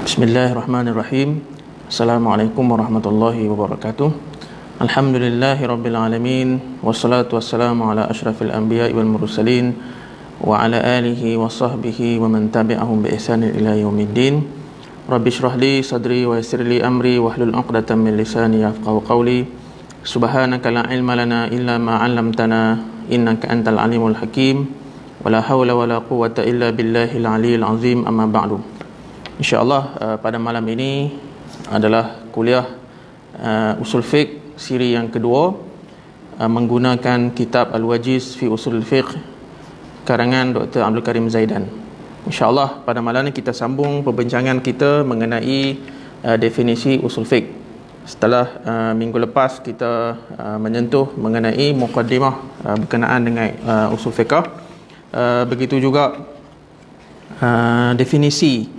Bismillahirrahmanirrahim. Assalamualaikum warahmatullahi wabarakatuh. Alhamdulillahi rabbil alamin. Wassalatu wassalamu ala ashrafil anbiya'i wal mursalin wa ala alihi wa sahbihi wa man tabi'ahum bi ihsanin ila yaumiddin. Rabbi shrah li sadri wa yassir li amri wahlul 'uqdatam min lisani yafqahu qawli. Subhanaka la ilma lana illa ma 'allamtana innaka antal alimul hakim. Wala haula wala quwwata illa billahil aliyil azim. Amma ba'du. InsyaAllah pada malam ini adalah kuliah Usul Fiqh siri yang kedua, menggunakan kitab Al-Wajiz fi Usul Fiqh karangan Dr. Abdul Karim Zaidan. InsyaAllah pada malam ini kita sambung perbincangan kita mengenai definisi Usul Fiqh. Setelah minggu lepas kita menyentuh mengenai muqaddimah berkenaan dengan Usul Fiqh, begitu juga definisi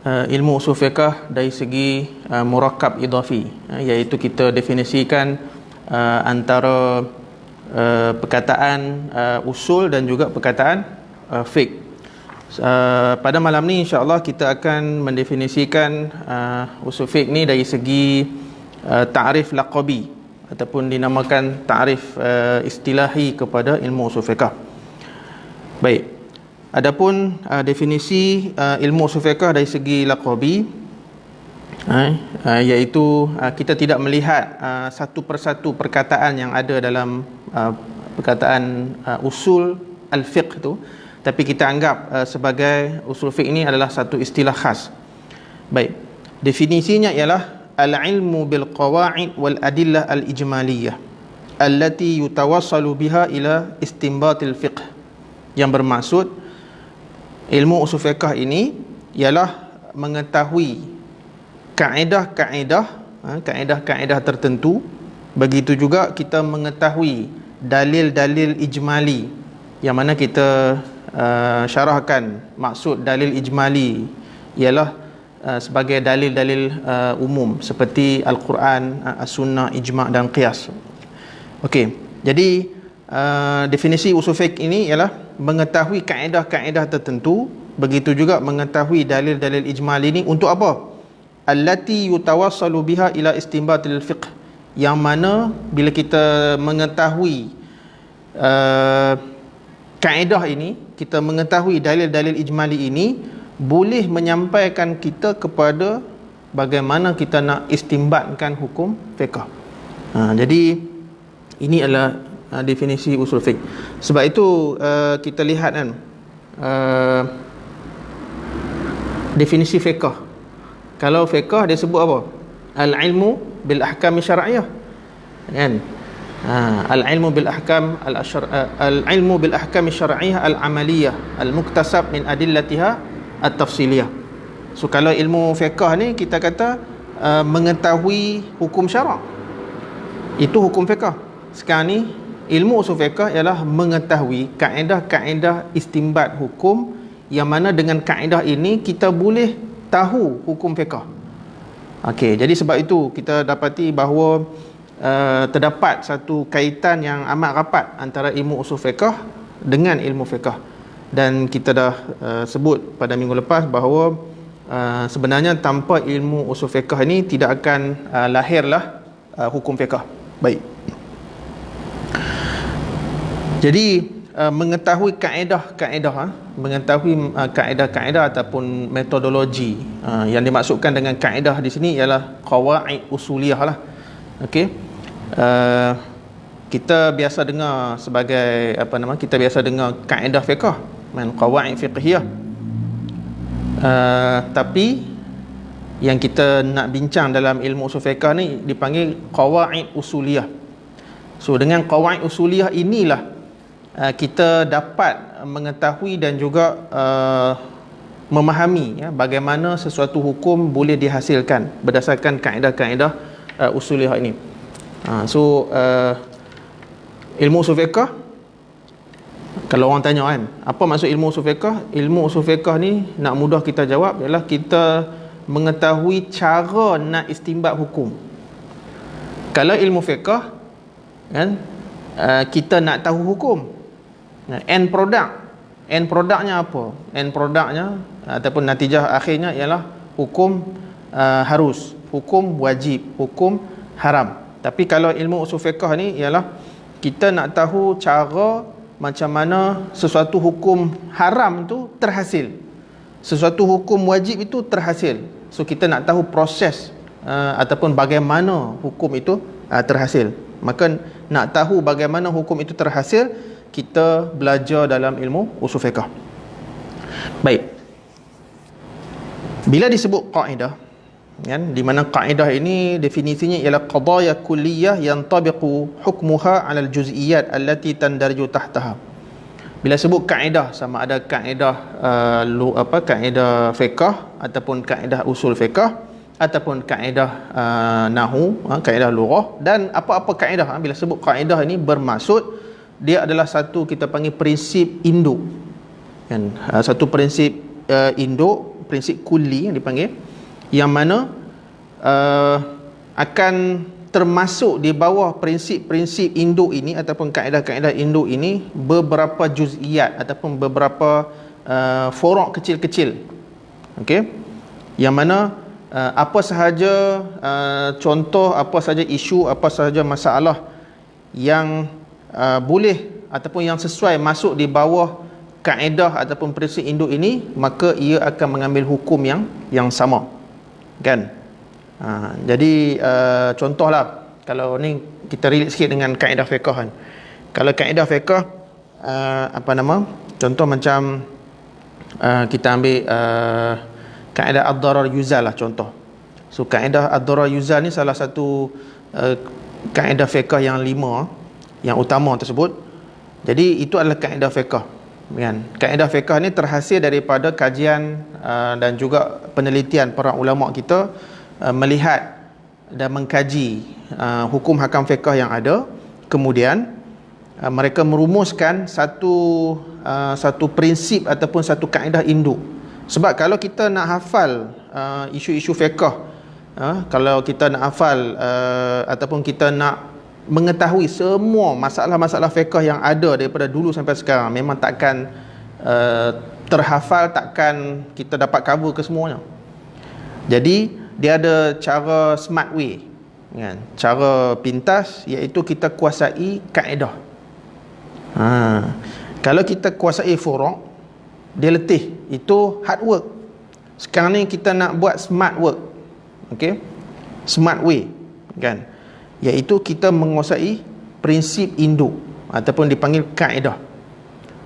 ilmu usul fiqh dari segi murakkab idhafi, iaitu kita definisikan antara perkataan usul dan juga perkataan fiqh. Pada malam ni insya-Allah kita akan mendefinisikan usul fiqh ni dari segi ta'rif laqabi ataupun dinamakan ta'rif istilahi kepada ilmu usul fiqh. Baik. Adapun definisi ilmu usul fiqh dari segi laqabi, iaitu kita tidak melihat satu persatu perkataan yang ada dalam perkataan usul al-fiqh tu, tapi kita anggap sebagai usul fiqh ini adalah satu istilah khas. Baik, definisinya ialah al-ilmu bil qawa'id wal adillah al-ijmaliyah allati yutawassalu biha ila istinbatil fiqh, yang bermaksud ilmu usul fiqh ini ialah mengetahui kaedah-kaedah tertentu. Begitu juga kita mengetahui dalil-dalil ijmali, yang mana kita syarahkan maksud dalil ijmali ialah sebagai dalil-dalil umum seperti Al-Quran, As-Sunnah, Ijma' dan Qiyas. Okey, jadi definisi usul fiqh ini ialah mengetahui kaedah-kaedah tertentu, begitu juga mengetahui dalil-dalil ijmal ini untuk apa? Allati yutawassalu biha ila istinbatil fiqh, yang mana bila kita mengetahui kaedah ini, kita mengetahui dalil-dalil ijmali ini, boleh menyampaikan kita kepada bagaimana kita nak istinbatkan hukum fiqh. Jadi ini adalah definisi usul fiqh. Sebab itu kita lihat kan definisi fiqh. Kalau fiqh dia sebut apa? Al-ilmu bil ahkam syar'iyyah, kan? Al-ilmu bil ahkam al-ilmu bil ahkam syar'iyyah al-amaliyah al-muktasab min adillatiha at-tafsiliyah. So kalau ilmu fiqh ni kita kata mengetahui hukum syarak, itu hukum fiqh. Sekarang ni ilmu usul fiqh ialah mengetahui kaedah-kaedah istinbat hukum, yang mana dengan kaedah ini kita boleh tahu hukum fiqh. Okey, jadi sebab itu kita dapati bahawa terdapat satu kaitan yang amat rapat antara ilmu usul fiqh dengan ilmu fiqh. Dan kita dah sebut pada minggu lepas bahawa sebenarnya tanpa ilmu usul fiqh ini tidak akan lahirlah hukum fiqh. Baik. Jadi mengetahui kaedah-kaedah, mengetahui kaedah-kaedah ataupun metodologi, yang dimaksudkan dengan kaedah di sini ialah qawaid usuliyah lah. Okey, kita biasa dengar sebagai kita biasa dengar kaedah fiqh, qawaid fiqhiyah, tapi yang kita nak bincang dalam ilmu usul fiqh ni dipanggil qawaid usuliyah. So dengan qawaid usuliyah inilah kita dapat mengetahui dan juga memahami bagaimana sesuatu hukum boleh dihasilkan berdasarkan kaedah-kaedah usuliyah ini. Ilmu usul fiqh, kalau orang tanya kan, apa maksud ilmu usul fiqh? Ilmu usul fiqh ni nak mudah kita jawab ialah kita mengetahui cara nak istinbat hukum. Kalau ilmu fiqh kan, kita nak tahu hukum, end produknya apa? End produknya ataupun natijah akhirnya ialah hukum harus, hukum wajib, hukum haram. Tapi kalau ilmu usul fiqh ni ialah kita nak tahu cara macam mana sesuatu hukum haram tu terhasil, sesuatu hukum wajib itu terhasil. So kita nak tahu proses ataupun bagaimana hukum itu terhasil. Maka nak tahu bagaimana hukum itu terhasil, kita belajar dalam ilmu usul fiqh. Baik. Bila disebut kaedah, kan, di mana kaedah ini definisinya ialah qadaya kulliyah yantabiqu hukmuha 'ala al-juz'iyyat allati tandariju tahtaha. Bila sebut kaedah, sama ada kaedah kaedah fiqh ataupun kaedah usul fiqh ataupun kaedah nahwu, kaedah lughah, dan apa-apa kaedah. Bila sebut kaedah ini bermaksud dia adalah satu kita panggil prinsip induk, kan, satu prinsip induk, prinsip kulli yang dipanggil, yang mana akan termasuk di bawah prinsip-prinsip induk ini ataupun kaedah-kaedah induk ini beberapa juz'iyat ataupun beberapa furuk kecil-kecil. Okey, yang mana apa sahaja contoh, apa sahaja isu, apa sahaja masalah yang boleh ataupun yang sesuai masuk di bawah kaedah ataupun prinsip induk ini, maka ia akan mengambil hukum yang sama, kan. Jadi contohlah, kalau ni kita relate sikit dengan kaedah fiqh kan. Kalau kaedah fiqh contoh macam kita ambil kaedah ad-darar yuzal lah contoh. So kaedah ad-darar yuzal ni salah satu kaedah fiqh yang 5 yang utama tersebut. Jadi itu adalah kaedah fiqh, kan. Kaedah fiqh ni terhasil daripada kajian dan juga penelitian para ulama kita, melihat dan mengkaji hukum hakam fiqh yang ada. Kemudian mereka merumuskan satu prinsip ataupun satu kaedah induk. Sebab kalau kita nak hafal isu-isu fiqh, kalau kita nak hafal ataupun kita nak mengetahui semua masalah-masalah fiqh yang ada daripada dulu sampai sekarang, memang takkan terhafal, takkan kita dapat cover ke semuanya. Jadi dia ada cara smart way, kan, cara pintas, iaitu kita kuasai kaedah. Kalau kita kuasai furuk, dia letih, itu hard work. Sekarang ni kita nak buat smart work, okey, smart way, kan, iaitu kita menguasai prinsip induk ataupun dipanggil kaedah.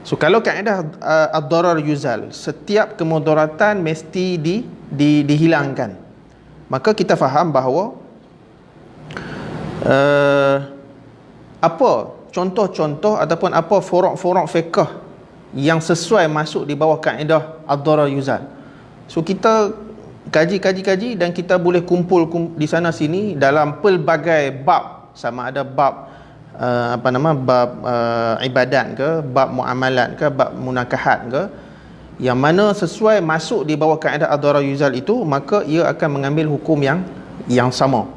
So kalau kaedah ad-darar yuzal, setiap kemudaratan mesti dihilangkan, maka kita faham bahawa apa contoh-contoh ataupun apa furuk-furuk fiqh yang sesuai masuk di bawah kaedah ad-darar yuzal. So kita kaji dan kita boleh kumpul di sana sini dalam pelbagai bab, sama ada bab bab ibadat ke, bab muamalat ke, bab munakahat ke, yang mana sesuai masuk di bawah kaedah ad-darar yuzal itu, maka ia akan mengambil hukum yang sama.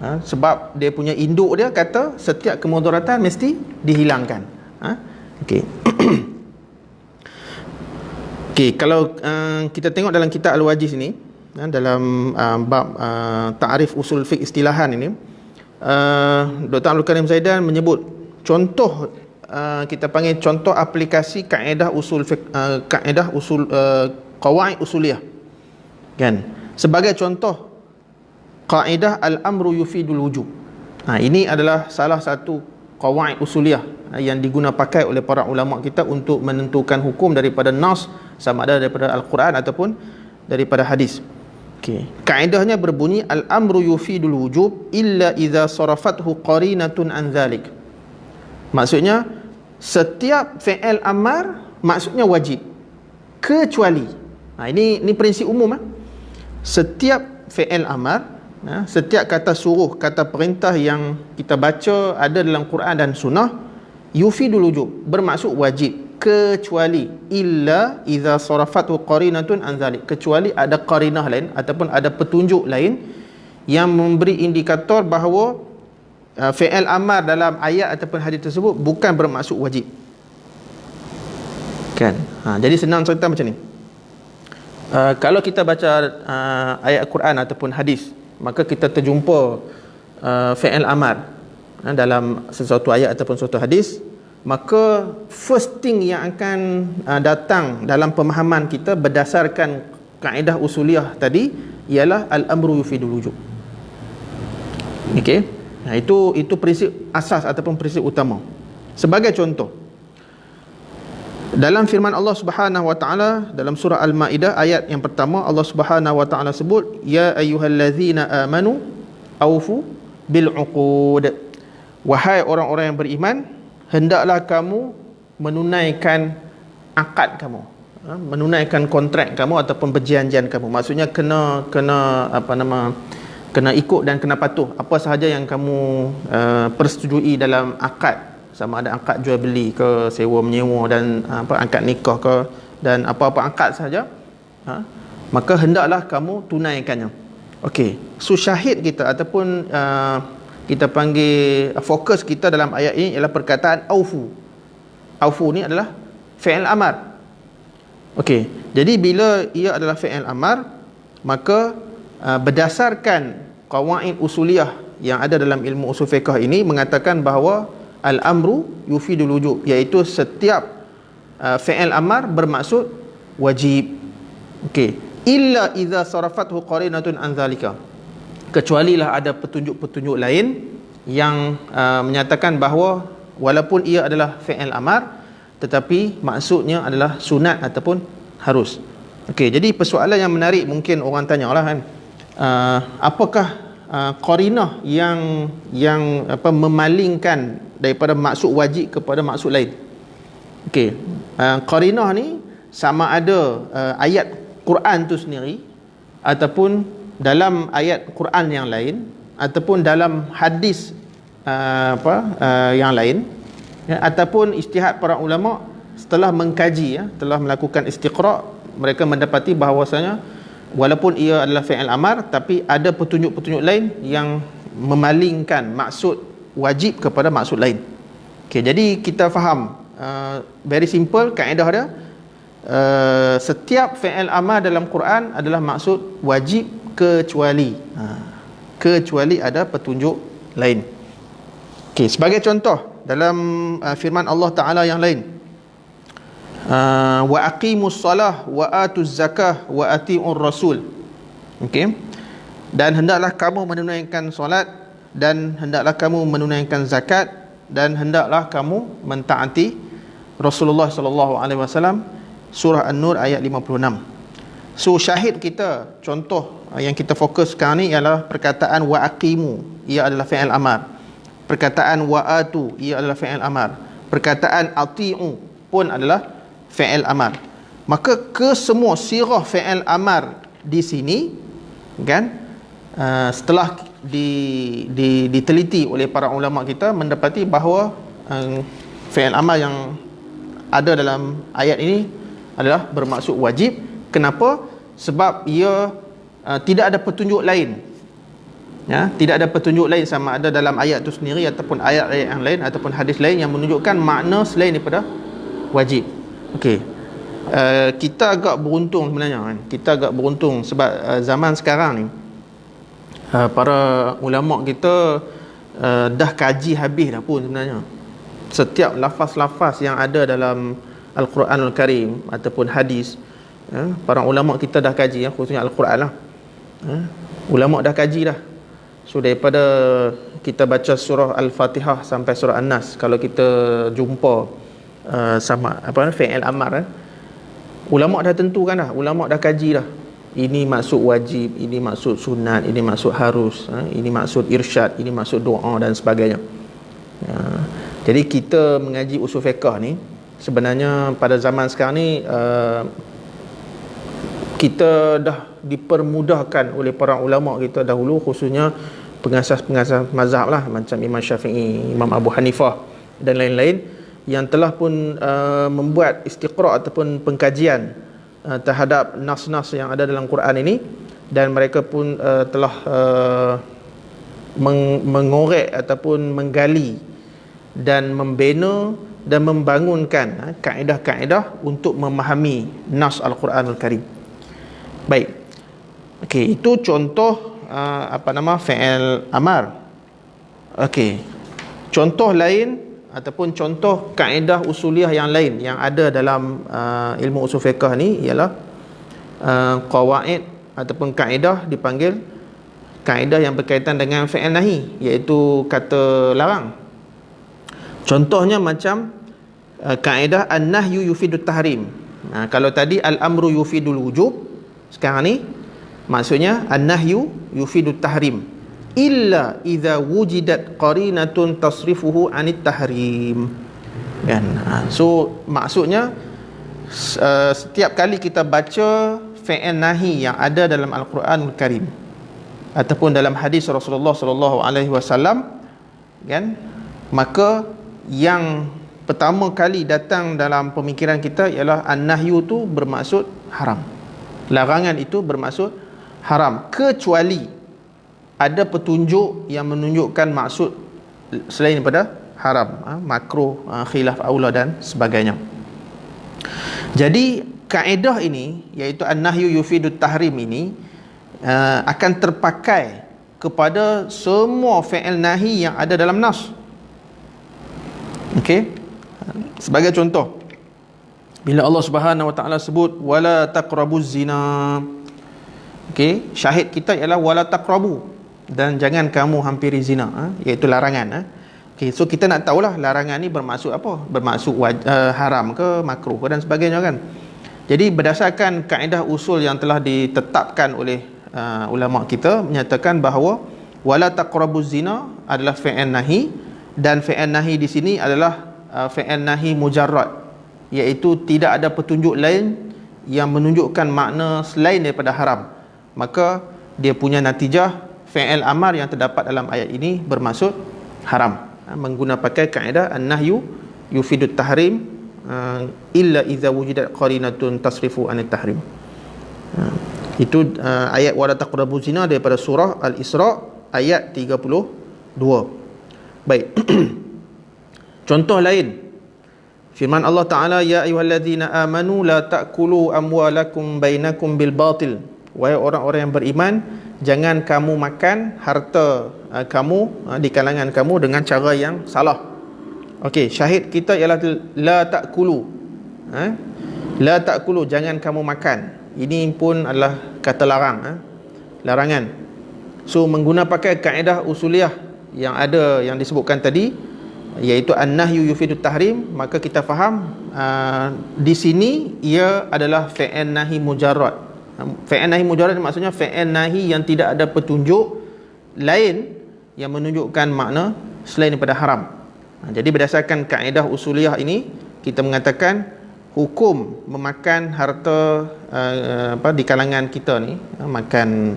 Sebab dia punya induk dia kata setiap kemudaratan mesti dihilangkan. Okey. Okey, kalau kita tengok dalam kitab Al-Wajiz ni, dalam bab ta'rif usul fiqh istilahan ini, Dr. Abdul Karim Zaidan menyebut contoh, kita panggil contoh aplikasi kaedah usul fiqh, kaedah usul qawaid usuliyah, kan. Sebagai contoh, kaedah al-amru yufidul wujub. Ini adalah salah satu qawaid usuliyah yang diguna pakai oleh para ulama kita untuk menentukan hukum daripada nas, sama ada daripada Al-Quran ataupun daripada hadis. Okey, kaedahnya berbunyi al-amru yufidul wujub illa idza sarafathu qarinatun an dzalik. Maksudnya setiap fi'il amar maksudnya wajib, kecuali ini prinsip umum. Setiap fi'il amar, setiap kata suruh, kata perintah yang kita baca ada dalam Quran dan sunnah, yufidul wujub, bermaksud wajib, kecuali illa idza sarafathu qarinatun an dzalik, kecuali ada qarinah lain ataupun ada petunjuk lain yang memberi indikator bahawa fi'il amar dalam ayat ataupun hadis tersebut bukan bermaksud wajib, kan. Jadi senang cerita macam ni. Kalau kita baca ayat Quran ataupun hadis, maka kita terjumpa fi'il amar dalam sesuatu ayat ataupun sesuatu hadis, maka first thing yang akan datang dalam pemahaman kita berdasarkan kaedah usuliyah tadi ialah al-amru yufidul wujub. Okey. Itu prinsip asas ataupun prinsip utama. Sebagai contoh, dalam firman Allah Subhanahu wa taala dalam surah Al-Maidah ayat yang pertama, Allah Subhanahu wa taala sebut, ya ayyuhallazina amanu aufu bil uqud. Wahai orang-orang yang beriman, hendaklah kamu menunaikan akad kamu, menunaikan kontrak kamu ataupun perjanjian kamu. Maksudnya kena ikut dan kena patuh apa sahaja yang kamu persetujui dalam akad, sama ada akad jual beli ke, sewa menyewa, dan akad nikah ke, dan apa-apa akad sahaja, maka hendaklah kamu tunaikannya. Okey, so syahid kita ataupun kita panggil fokus kita dalam ayat ini ialah perkataan aufu. Aufu ni adalah fi'il amar. Okey, jadi bila ia adalah fi'il amar, maka berdasarkan qawaid usuliyah yang ada dalam ilmu usul fiqh ini mengatakan bahawa al-amru yufidul wujub, iaitu setiap fi'il amar bermaksud wajib. Okey, illa idza sarafathu qarinatun an zalika, kecuali lah ada petunjuk-petunjuk lain yang menyatakan bahawa walaupun ia adalah fi'il amar tetapi maksudnya adalah sunat ataupun harus. Okey, jadi persoalan yang menarik mungkin orang tanyalah kan, apakah qarinah yang memalingkan daripada maksud wajib kepada maksud lain. Okey, qarinah ni sama ada ayat Quran tu sendiri, ataupun dalam ayat Quran yang lain, ataupun dalam hadis yang lain, ataupun ijtihad para ulama setelah mengkaji, telah melakukan istiqra', mereka mendapati bahawasanya walaupun ia adalah fi'il amar tapi ada petunjuk-petunjuk lain yang memalingkan maksud wajib kepada maksud lain. Okey, jadi kita faham very simple kaedah dia, setiap fi'il amar dalam Quran adalah maksud wajib kecuali ada petunjuk lain. Okey, sebagai contoh dalam firman Allah Taala yang lain, wa aqimus salah wa atuz zakah wa atiur rasul. Okey, dan hendaklah kamu menunaikan solat, dan hendaklah kamu menunaikan zakat, dan hendaklah kamu mentaati Rasulullah sallallahu alaihi wasallam. Surah An-Nur ayat 56. So syahid kita, contoh yang kita fokus sekarang ni ialah perkataan wa aqimu, ia adalah fi'il amar. Perkataan wa atu, ia adalah fi'il amar. Perkataan ati'u pun adalah fi'il amar. Maka kesemua sirah fi'il amar di sini kan, setelah diteliti oleh para ulama kita, mendapati bahawa fi'il amar yang ada dalam ayat ini adalah bermaksud wajib. Kenapa? Sebab ia tidak ada petunjuk lain, tidak ada petunjuk lain sama ada dalam ayat itu sendiri ataupun ayat-ayat yang lain ataupun hadis lain yang menunjukkan makna selain daripada wajib. Okey, kita agak beruntung sebenarnya kan? Kita agak beruntung sebab zaman sekarang ni para ulama kita dah kaji habis dah pun sebenarnya. Setiap lafaz-lafaz yang ada dalam Al-Quranul Karim ataupun hadis, para ulama kita dah kaji, khususnya Al-Quran lah. Ulama dah kaji dah. So daripada kita baca surah Al-Fatihah sampai surah An-Nas, kalau kita jumpa sama fi'il amar, ulama dah tentukan dah, ulama dah kaji dah. Ini maksud wajib, ini maksud sunat, ini maksud harus, ini maksud irsyad, ini maksud doa dan sebagainya. Jadi kita mengaji usul fiqh ni sebenarnya pada zaman sekarang ni kita dah dipermudahkan oleh para ulama kita dahulu, khususnya pengasas-pengasas mazhab lah, macam Imam Syafi'i, Imam Abu Hanifah dan lain-lain, yang telah pun membuat istiqra' ataupun pengkajian terhadap nas-nas yang ada dalam Quran ini, dan mereka pun telah mengorek ataupun menggali dan membina dan membangunkan kaedah-kaedah untuk memahami nas Al-Quranul Karim. Baik. Okey, itu contoh fi'il amar. Okey. Contoh lain ataupun contoh kaedah usuliah yang lain yang ada dalam ilmu usul fiqh ni ialah qawaid ataupun kaedah dipanggil kaedah yang berkaitan dengan fi'il nahi, iaitu kata larang. Contohnya macam kaedah an-nahyu yufidut tahrim. Kalau tadi al-amru yufidul wujub, sekarang ni maksudnya an-nahyu yufidut tahrim illa idza wujidat qarinatun tasrifuhu anit tahrim, kan? So maksudnya setiap kali kita baca fi'il nahi yang ada dalam Al-Quranul Karim ataupun dalam hadis Rasulullah sallallahu alaihi wasallam, kan, maka yang pertama kali datang dalam pemikiran kita ialah an-nahyu tu bermaksud haram. Larangan itu bermaksud haram, kecuali ada petunjuk yang menunjukkan maksud selain daripada haram, makruh, khilaf aula dan sebagainya. Jadi kaedah ini, iaitu an-nahyu yufidut tahrim ini, akan terpakai kepada semua fi'il nahi yang ada dalam nas. Okey, sebagai contoh, bila Allah Subhanahu wa taala sebut wala taqrabuz zina, okey, syahid kita ialah wala taqrabu, dan jangan kamu hampiri zina, iaitu larangan. Okey, so kita nak tahulah larangan ni bermaksud apa? Bermaksud haram ke, makruh ke dan sebagainya, kan? Jadi berdasarkan kaedah usul yang telah ditetapkan oleh ulama kita, menyatakan bahawa wala taqrabuz zina adalah fi'il nahi, dan fi'il nahi di sini adalah fi'il nahi mujarrad, iaitu tidak ada petunjuk lain yang menunjukkan makna selain daripada haram. Maka dia punya natijah fi'il amar yang terdapat dalam ayat ini bermaksud haram, menggunakan pakai kaedah an-nahyu yufidut tahrim illa idza wujidat qarinatun tasrifu anit tahrim. Itu ayat wala taqrabuz zina daripada surah Al-Isra ayat 32. Baik. Contoh lain, firman Allah Ta'ala, ya ayyuhalladzina amanu la ta'kulu amwalakum bainakum bil batil. Wahai orang-orang yang beriman, jangan kamu makan harta kamu di kalangan kamu dengan cara yang salah. Okey, syahid kita ialah la ta'kulu. La ta'kulu, jangan kamu makan. Ini pun adalah kata larang, larangan. So menggunakan pakai kaedah usuliyah yang ada, yang disebutkan tadi, iaitu an-nahyu yufidut tahrim, maka kita faham di sini ia adalah fi'il nahi mujarrad. Fi'il nahi mujarrad maksudnya fi'il nahi yang tidak ada petunjuk lain yang menunjukkan makna selain daripada haram. Jadi berdasarkan kaedah usuliyah ini, kita mengatakan hukum memakan harta di kalangan kita ni, makan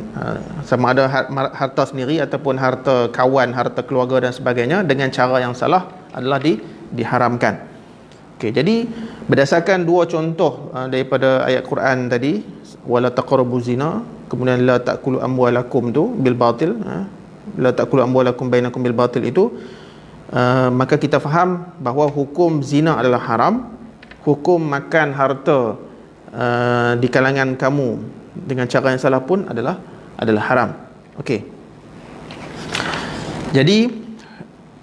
sama ada harta sendiri ataupun harta kawan, harta keluarga dan sebagainya dengan cara yang salah adalah diharamkan. Okey, jadi berdasarkan dua contoh daripada ayat Quran tadi, wala taqrabuz zina, kemudian la ta'kulu amwalakum tu bil batil, la ta'kulu amwalakum bainakum bil batil itu, maka kita faham bahawa hukum zina adalah haram, hukum makan harta di kalangan kamu dengan cara yang salah pun adalah haram. Okey. Jadi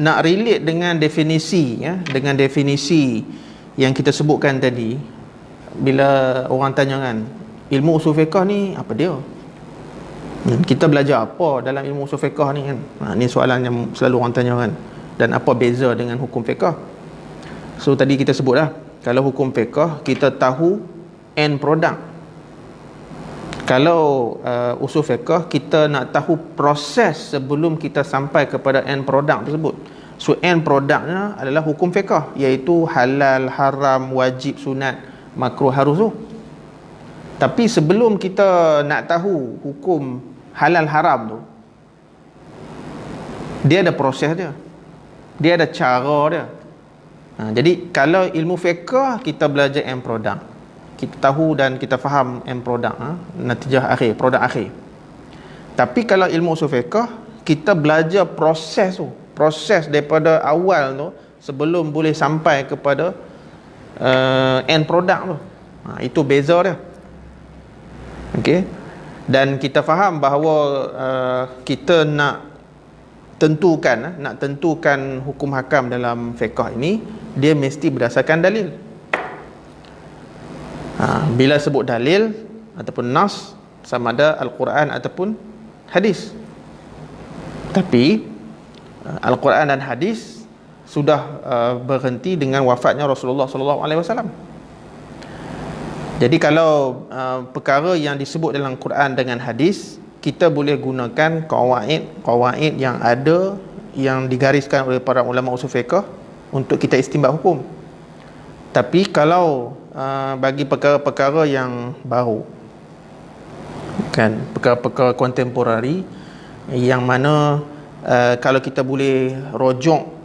nak relate dengan definisi, dengan definisi yang kita sebutkan tadi, bila orang tanya kan, ilmu usul fiqh ni apa dia? Kita belajar apa dalam ilmu usul fiqh ni, kan? Ni soalan yang selalu orang tanya, kan? Dan apa beza dengan hukum fiqh? So tadi kita sebut dah, kalau hukum fiqh kita tahu end product. Kalau usul fiqh kita nak tahu proses sebelum kita sampai kepada end product tersebut. So end productnya adalah hukum fiqh, iaitu halal, haram, wajib, sunat, makruh, harus tu. Tapi sebelum kita nak tahu hukum halal, haram tu, dia ada proses dia ada cara dia. Jadi kalau ilmu fiqh kita belajar end product, kita tahu dan kita faham end product, natijah akhir, produk akhir. Tapi kalau ilmu usul fiqh kita belajar proses tu, proses daripada awal tu sebelum boleh sampai kepada end product tu. Itu beza dia. Okey. Dan kita faham bahawa kita nak tentukan hukum hakam dalam fiqh ini, dia mesti berdasarkan dalil. Bila sebut dalil ataupun nas, sama ada Al-Quran ataupun hadis. Tapi Al-Quran dan hadis sudah berhenti dengan wafatnya Rasulullah SAW. Jadi kalau perkara yang disebut dalam Quran dengan hadis, kita boleh gunakan qawaid yang ada, yang digariskan oleh para ulama usul fiqh untuk kita istinbat hukum. Tapi kalau bagi perkara-perkara yang baru, kan, perkara-perkara kontemporari yang mana kalau kita boleh rujuk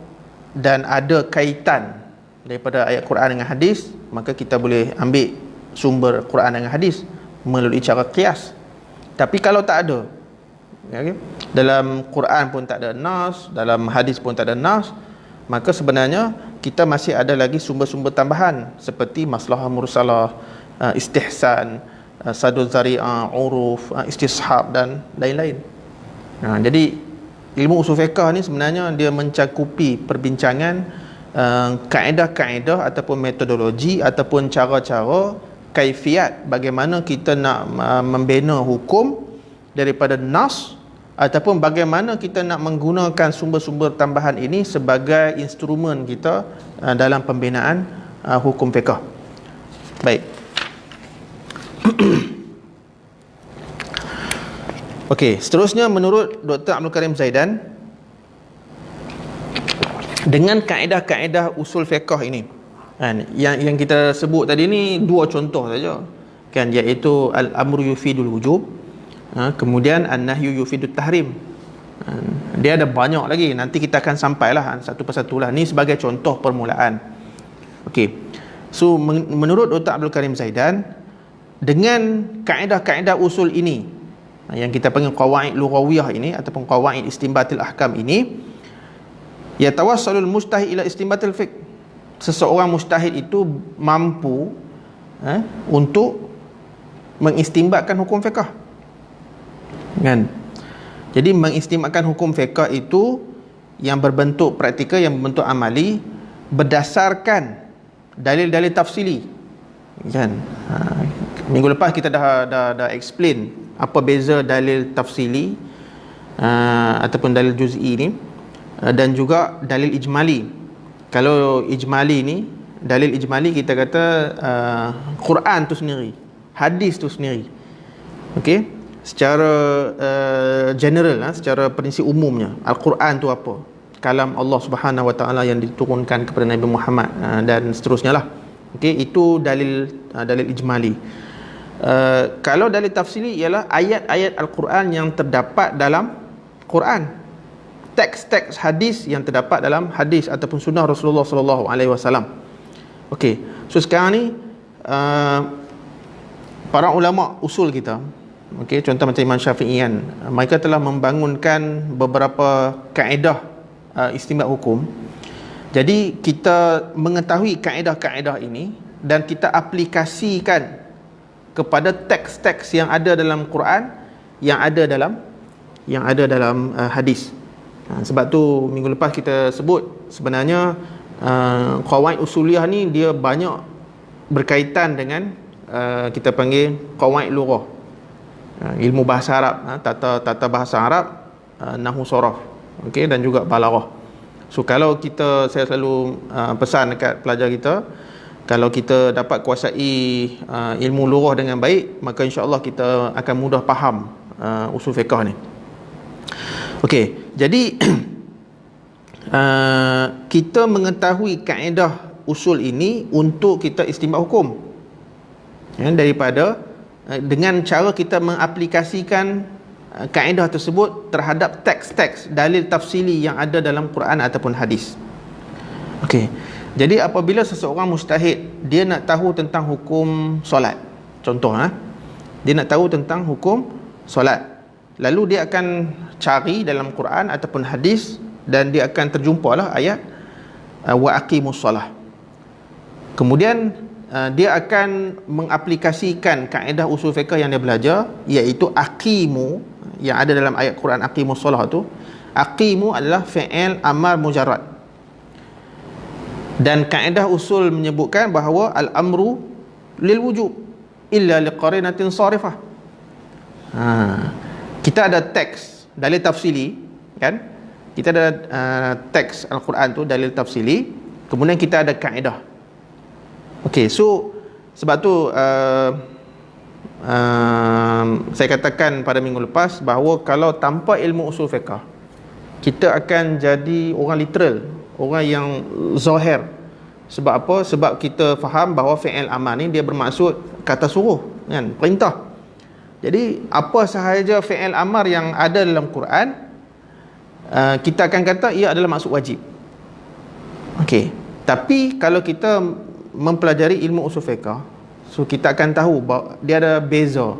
dan ada kaitan daripada ayat Quran dengan hadis, maka kita boleh ambil sumber Quran dengan hadis melalui cara qiyas. Tapi kalau tak ada, okay, dalam Quran pun tak ada nas, dalam hadis pun tak ada nas, maka sebenarnya kita masih ada lagi sumber-sumber tambahan seperti maslahah mursalah, istihsan, sadul zari'ah, uruf, istishab dan lain-lain. Jadi ilmu usul fiqh ni sebenarnya dia mencakupi perbincangan kaedah-kaedah ataupun metodologi ataupun cara-cara, kaifiat bagaimana kita nak membina hukum daripada nas, ataupun bagaimana kita nak menggunakan sumber-sumber tambahan ini sebagai instrumen kita dalam pembinaan hukum fiqh. Baik. Okey, seterusnya menurut Dr. Abdul Karim Zaidan, dengan kaedah-kaedah usul fiqh ini, kan, yang kita sebut tadi ni dua contoh saja, kan, iaitu al-amru yufidul wujub, kemudian an-nahyu yufidut tahrim. Dia ada banyak lagi, nanti kita akan sampailah satu persatu lah. Ni sebagai contoh permulaan. Okey. So menurut Dr. Abdul Karim Zaidan, dengan kaedah-kaedah usul ini, yang kita panggil qawaid lughawiyah ini ataupun qawaid istinbatil ahkam ini, yatawassalul mujtahid ila istinbatil fiqh. Seseorang mujtahid itu mampu untuk mengistinbatkan hukum fiqh, kan? Jadi mengistinbatkan hukum fiqh itu yang berbentuk praktikal, yang berbentuk amali, berdasarkan dalil-dalil tafsili, kan? Minggu lepas kita dah explain apa beza dalil tafsili ataupun dalil juz'i ni, dan juga dalil ijmali. Kalau ijmali ni, dalil ijmali kita kata Quran tu sendiri, hadis tu sendiri. Okey, secara general, secara prinsip umumnya, Al-Quran tu apa? Kalam Allah Subhanahu Wa Taala yang diturunkan kepada Nabi Muhammad, dan seterusnya lah. Okey, itu dalil ijmali. Kalau dalil tafsili ialah ayat-ayat Al-Quran yang terdapat dalam Quran, teks-teks hadis yang terdapat dalam hadis ataupun sunnah Rasulullah sallallahu alaihi wasallam. Okey, so sekarang ni para ulama usul kita, okey, contoh macam Imam Syafi'i kan, mereka telah membangunkan beberapa kaedah istinbat hukum. Jadi kita mengetahui kaedah-kaedah ini dan kita aplikasikan kepada teks-teks yang ada dalam Quran, yang ada dalam hadis. Sebab tu minggu lepas kita sebut sebenarnya qawaid usuliyah ni dia banyak berkaitan dengan kita panggil qawaid lughah, ilmu bahasa Arab, tata bahasa Arab, nahwu saraf, okey, dan juga balaghah. So kalau saya selalu pesan dekat pelajar kita, kalau kita dapat kuasai ilmu lughah dengan baik, maka insya-Allah kita akan mudah faham usul fiqh ni. Okey, jadi kita mengetahui kaedah usul ini untuk kita istinbat hukum, ya, daripada dengan cara kita mengaplikasikan kaedah tersebut terhadap teks-teks dalil tafsili yang ada dalam Quran ataupun hadis. Okey, jadi apabila seseorang mujtahid dia nak tahu tentang hukum solat, contoh, dia nak tahu tentang hukum solat, lalu dia akan cari dalam Quran ataupun hadis, dan dia akan terjumpalah ayat wa aqimus solah. Kemudian dia akan mengaplikasikan kaedah usul fiqh yang dia belajar, iaitu aqimu, yang ada dalam ayat Quran aqimus solah tu. Aqimu adalah fi'il amar mujarrad, dan kaedah usul menyebutkan bahawa al-amru lil wujub illa liqarinatin sarifah. Kita ada teks dalil tafsili, kan? Kita ada teks Al-Quran tu dalil tafsili, kemudian kita ada kaedah. Okey, so sebab tu saya katakan pada minggu lepas bahawa kalau tanpa ilmu usul fiqh, kita akan jadi orang literal, orang yang zahir. Sebab apa? Sebab kita faham bahawa fi'il amar ni dia bermaksud kata suruh, kan, perintah. Jadi apa sahaja fi'il amar yang ada dalam Quran, kita akan kata ia adalah maksud wajib. Okey, tapi kalau kita mempelajari ilmu usul fiqh, so kita akan tahu bahawa dia ada beza,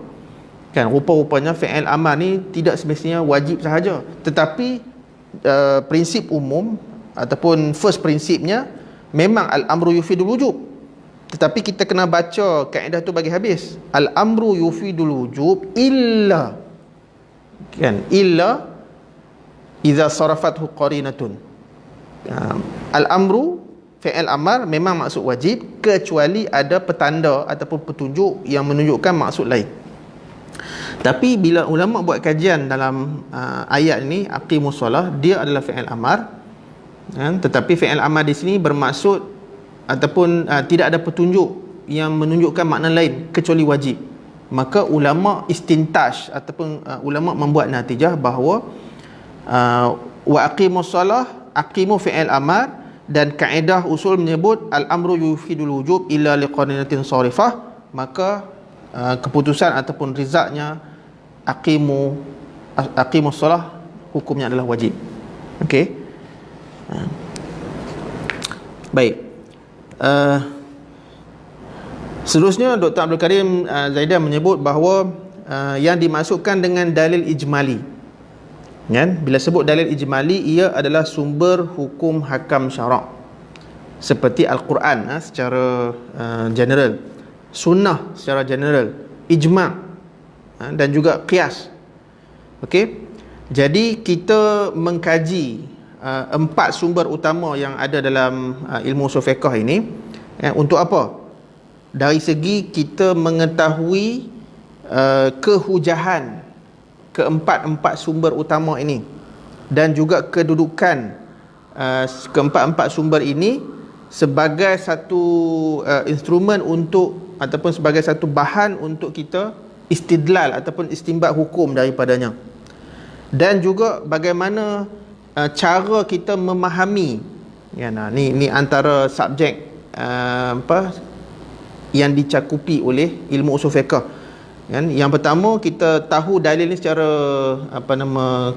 kan. Rupa-rupanya fi'il amar ni tidak semestinya wajib sahaja, tetapi prinsip umum ataupun first prinsipnya memang al-amru yufidul wujub. Tetapi kita kena baca kaedah tu bagi habis. Al-amru yufidul wujub illa, kan, illa idza sarafathu qarinatun. Al-amru fi'il amar memang maksud wajib kecuali ada petanda ataupun petunjuk yang menunjukkan maksud lain. Tapi bila ulama buat kajian dalam ayat ini aqimus solah, dia adalah fi'il amar, kan? Tetapi fi'il amar di sini bermaksud ataupun tidak ada petunjuk yang menunjukkan makna lain kecuali wajib. Maka ulama istintaj ataupun ulama membuat natijah bahawa wa aqimus solah, aqimu fi'il amar, dan kaedah usul menyebut al-amru yufidul wujub illa liqarinatin sarifah, maka keputusan ataupun rizaknya aqimus solah hukumnya adalah wajib. Okey. Baik. Seterusnya Dr. Abdul Karim Zaidan menyebut bahawa yang dimaksudkan dengan dalil ijmali, kan? Bila sebut dalil ijmali, ia adalah sumber hukum hakam syarak seperti Al-Quran secara general, sunnah secara general, ijma' dan juga qiyas. Okey. Jadi kita mengkaji 4 sumber utama yang ada dalam ilmu usul fiqh ini, untuk apa? Dari segi kita mengetahui kehujahan keempat-empat sumber utama ini, dan juga kedudukan keempat-empat sumber ini sebagai satu instrumen untuk ataupun sebagai satu bahan untuk kita istidlal ataupun istinbat hukum daripadanya, dan juga bagaimana cara kita memahami, ya, ni antara subjek yang dicakupi oleh ilmu usul fiqh, kan. Yang pertama, kita tahu dalil ni secara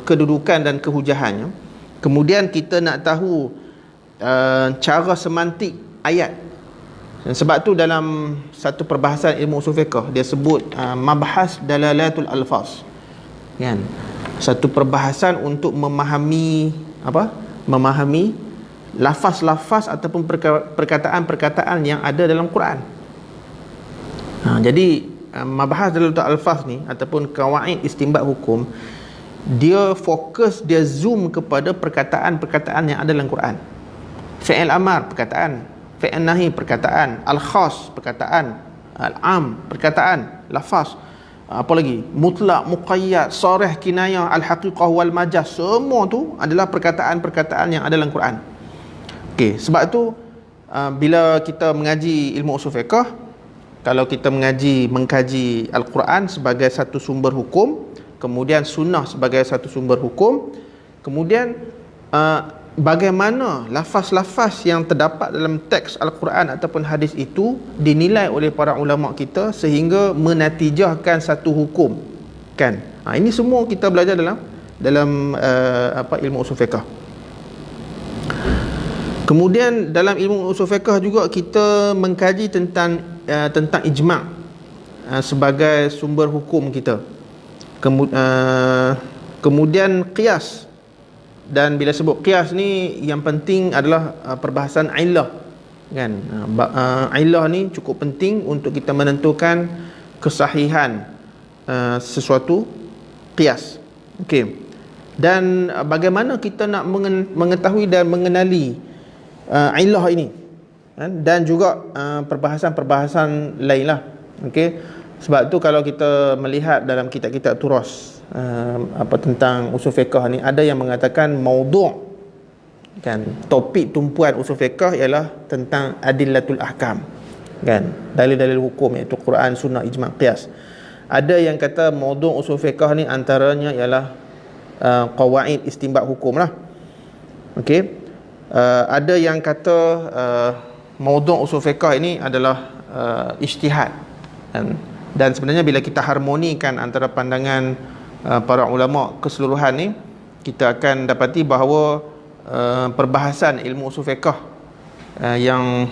kedudukan dan kehujahannya. Kemudian kita nak tahu cara semantik ayat. Sebab tu dalam satu perbahasan ilmu usul fiqh dia sebut mabahas dalalatul alfaz, kan. Satu perbahasan untuk memahami memahami lafaz-lafaz ataupun perkataan-perkataan yang ada dalam Quran. Jadi mabahas dalalatul alfaz ni ataupun kawaid istinbat hukum, dia fokus, dia zoom kepada perkataan-perkataan yang ada dalam Quran. Fi'il amar perkataan, fi'il nahi perkataan, al-khas perkataan, al-am perkataan, lafaz, apa lagi, mutlak, muqayyad, sarih, kinayah, al-haqiqah wal majaz, semua tu adalah perkataan-perkataan yang ada dalam Quran. Okey, sebab tu bila kita mengaji ilmu usul fiqh, kalau kita mengkaji Al-Quran sebagai satu sumber hukum, kemudian sunnah sebagai satu sumber hukum, kemudian bagaimana lafaz-lafaz yang terdapat dalam teks Al-Quran ataupun hadis itu dinilai oleh para ulama kita sehingga menatijahkan satu hukum, kan. Ini semua kita belajar dalam ilmu usul fiqh. Kemudian dalam ilmu usul fiqh juga kita mengkaji tentang ijma' sebagai sumber hukum kita. Kemudian qiyas, dan bila sebut qiyas ni yang penting adalah perbahasan illah, kan. Illah ni cukup penting untuk kita menentukan kesahihan sesuatu qiyas. Okey. Dan bagaimana kita nak mengetahui dan mengenali illah ini, kan? Dan juga perbahasan-perbahasan lain lah. Okey. Sebab tu kalau kita melihat dalam kitab-kitab turas tentang usul fiqh ni, ada yang mengatakan maudhu', kan, topik tumpuan usul fiqh ialah tentang adillatul ahkam, kan, dalil-dalil hukum, iaitu Quran, sunnah, ijma', qiyas. Ada yang kata maudhu' usul fiqh ni antaranya ialah qawaid istinbat hukum lah. Okey. Ada yang kata maudhu' usul fiqh ini adalah ijtihad, kan? Dan sebenarnya bila kita harmonikan antara pandangan para ulama keseluruhan ni, kita akan dapati bahawa perbahasan ilmu usul fiqh yang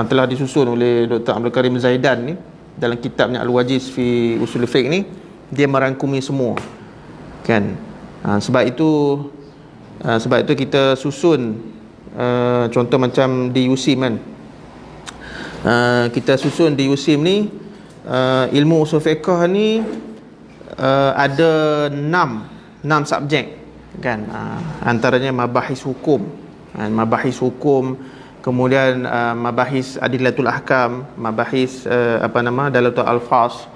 telah disusun oleh Dr. Abdul Karim Zaidan ni dalam kitabnya Al-Wajiz fi Usul Fiqh ni, dia merangkumi semua, kan. Sebab itu kita susun contoh macam di USIM, kan. Kita susun di USIM ni ilmu usul fiqh ni ada 6 subjek, kan. Antaranya mabahis hukum, kemudian mabahis adillatul ahkam, mabahis dalatul alfaz,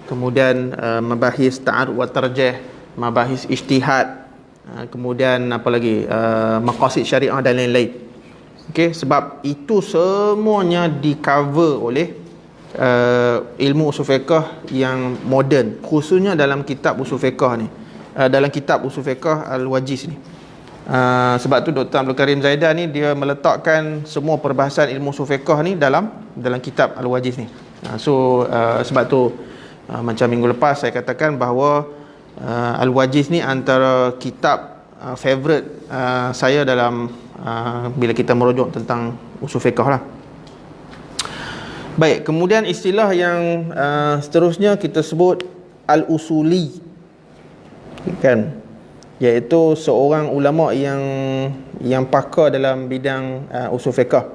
kemudian mabahis ta'arud wa tarjih, mabahis ijtihad, kemudian apa lagi, maqasid syariah dan lain-lain. Okey, sebab itu semuanya di cover oleh ilmu usul fiqh yang moden, khususnya dalam kitab usul fiqh ni, dalam kitab usul fiqh Al-Wajiz ni. Sebab tu Dr. Abdul Karim Zaidan ni dia meletakkan semua perbahasan ilmu usul fiqh ni dalam kitab Al-Wajiz ni. Sebab tu macam minggu lepas saya katakan bahawa Al-Wajiz ni antara kitab favorite saya dalam bila kita merujuk tentang usul fiqh lah. Baik, kemudian istilah yang seterusnya kita sebut al-usuli, kan, iaitu seorang ulama yang pakar dalam bidang usul fiqh.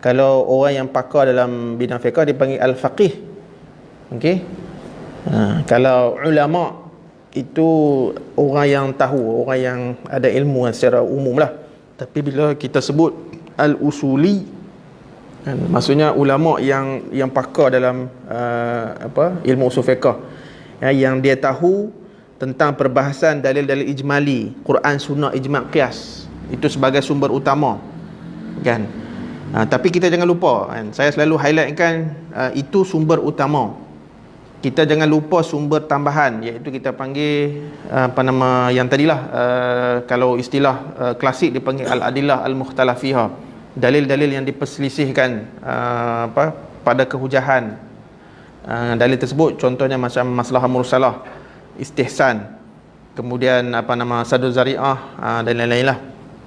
Kalau orang yang pakar dalam bidang fiqh dipanggil al-faqih. Okey. Kalau ulama itu orang yang tahu, orang yang ada ilmu secara umum lah. Tapi bila kita sebut al-usuli, kan, maksudnya ulama yang pakar dalam ilmu usul fiqh, yang dia tahu tentang perbahasan dalil-dalil ijmali, Quran, sunnah, ijma', qiyas, itu sebagai sumber utama, kan. Tapi kita jangan lupa, kan, saya selalu highlightkan itu sumber utama. Kita jangan lupa sumber tambahan, iaitu kita panggil yang tadilah, kalau istilah klasik dipanggil al-adillah al-mukhtalaf fiha, dalil-dalil yang diperselisihkan pada kehujahan dalil tersebut. Contohnya macam masalah mursalah, istihsan, kemudian sadul zari'ah, dan lain-lain lah.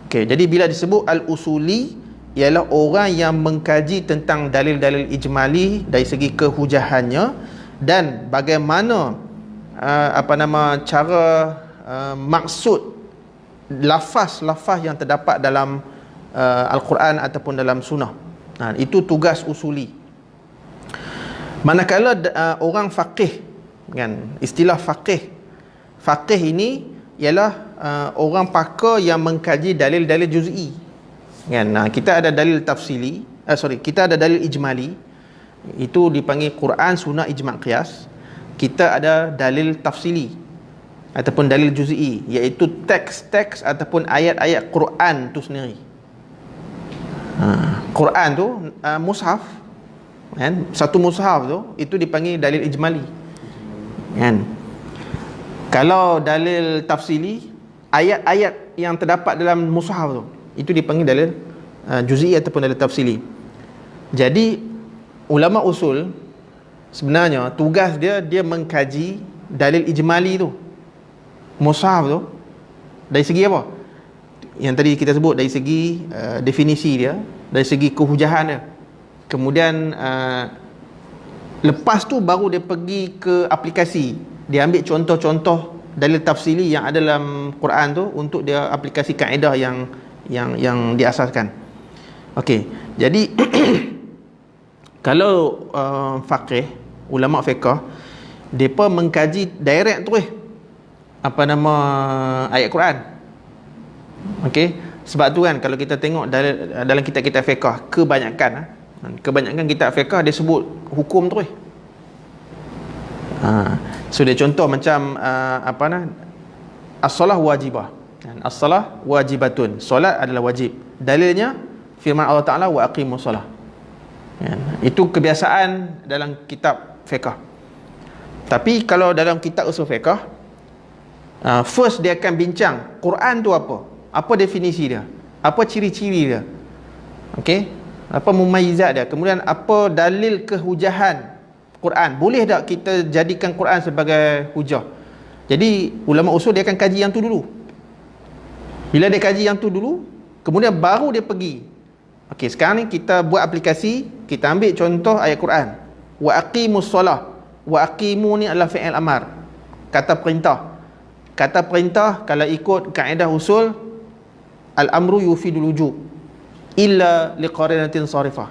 Okey, jadi bila disebut al-usuli, ialah orang yang mengkaji tentang dalil-dalil ijmali dari segi kehujahannya, dan bagaimana cara maksud lafaz-lafaz yang terdapat dalam Al-Quran ataupun dalam sunnah. Itu tugas usuli. Manakala orang faqih, kan, istilah faqih ini ialah orang pakar yang mengkaji dalil-dalil juz'i, kan. Kita ada dalil tafsili, kita ada dalil ijmali, itu dipanggil Quran, sunnah, ijma', qiyas. Kita ada dalil tafsili ataupun dalil juz'i, iaitu teks-teks ataupun ayat-ayat Quran tu sendiri. Quran tu mushaf, kan, satu mushaf tu itu dipanggil dalil ijmali, kan. Kalau dalil tafsili, ayat-ayat yang terdapat dalam mushaf tu itu dipanggil dalil juz'i ataupun dalil tafsili. Jadi ulama usul sebenarnya tugas dia mengkaji dalil ijmali tu, mushaf tu, dari segi apa? Yang tadi kita sebut, dari segi definisi dia, dari segi kehujahan dia. Kemudian lepas tu baru dia pergi ke aplikasi, dia ambil contoh-contoh dalil tafsili yang ada dalam Quran tu untuk dia aplikasi kaedah yang diasaskan. Okey. Jadi kalau faqih, ulama fiqh, depa mengkaji direct terus ayat Quran. Okey, sebab tu kan kalau kita tengok dalam kitab-kitab fiqh, kebanyakan kitab fiqh dia sebut hukum terus. So dia contoh macam as-salah wajibah. As-salah wajibatun. Solat adalah wajib. Dalilnya firman Allah Ta'ala wa aqimus salah. Itu kebiasaan dalam kitab fiqh. Tapi kalau dalam kitab usul fiqh, first dia akan bincang Quran tu apa definisi dia, apa ciri-ciri dia, okey, apa mumayyizat dia, kemudian apa dalil kehujahan Quran, boleh tak kita jadikan Quran sebagai hujah. Jadi ulama usul dia akan kaji yang tu dulu. Bila dia kaji yang tu dulu, kemudian baru dia pergi. Okey, sekarang ni kita buat aplikasi, kita ambil contoh ayat Quran. Wa aqimus solah. Wa aqimu ni adalah fi'il amar, kata perintah. Kata perintah kalau ikut kaedah usul, al-amru yufidul wujub illa liqarinatin sarifah.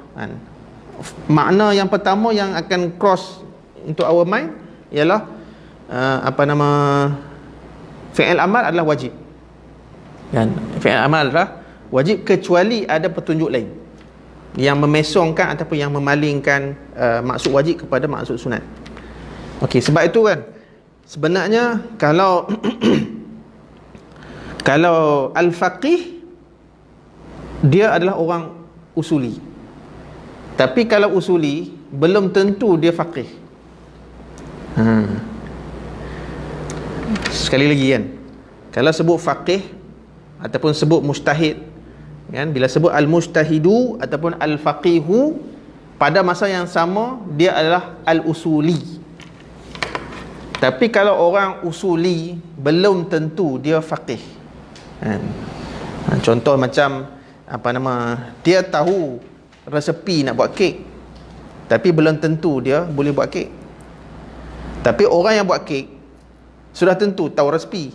Makna yang pertama yang akan cross into our mind ialah fi'il amar adalah wajib. Fi'il amar adalah wajib kecuali ada petunjuk lain yang memesongkan ataupun yang memalingkan maksud wajib kepada maksud sunat. Okey, sebab itu kan sebenarnya kalau kalau al-faqih dia adalah orang usuli. Tapi kalau usuli belum tentu dia faqih. Sekali lagi kan, kalau sebut faqih ataupun sebut mujtahid kan, bila sebut al-mujtahidu ataupun al-faqihu, pada masa yang sama dia adalah al-usuli. Tapi kalau orang usuli belum tentu dia faqih. Contoh macam dia tahu resepi nak buat kek, tapi belum tentu dia boleh buat kek. Tapi orang yang buat kek sudah tentu tahu resepi.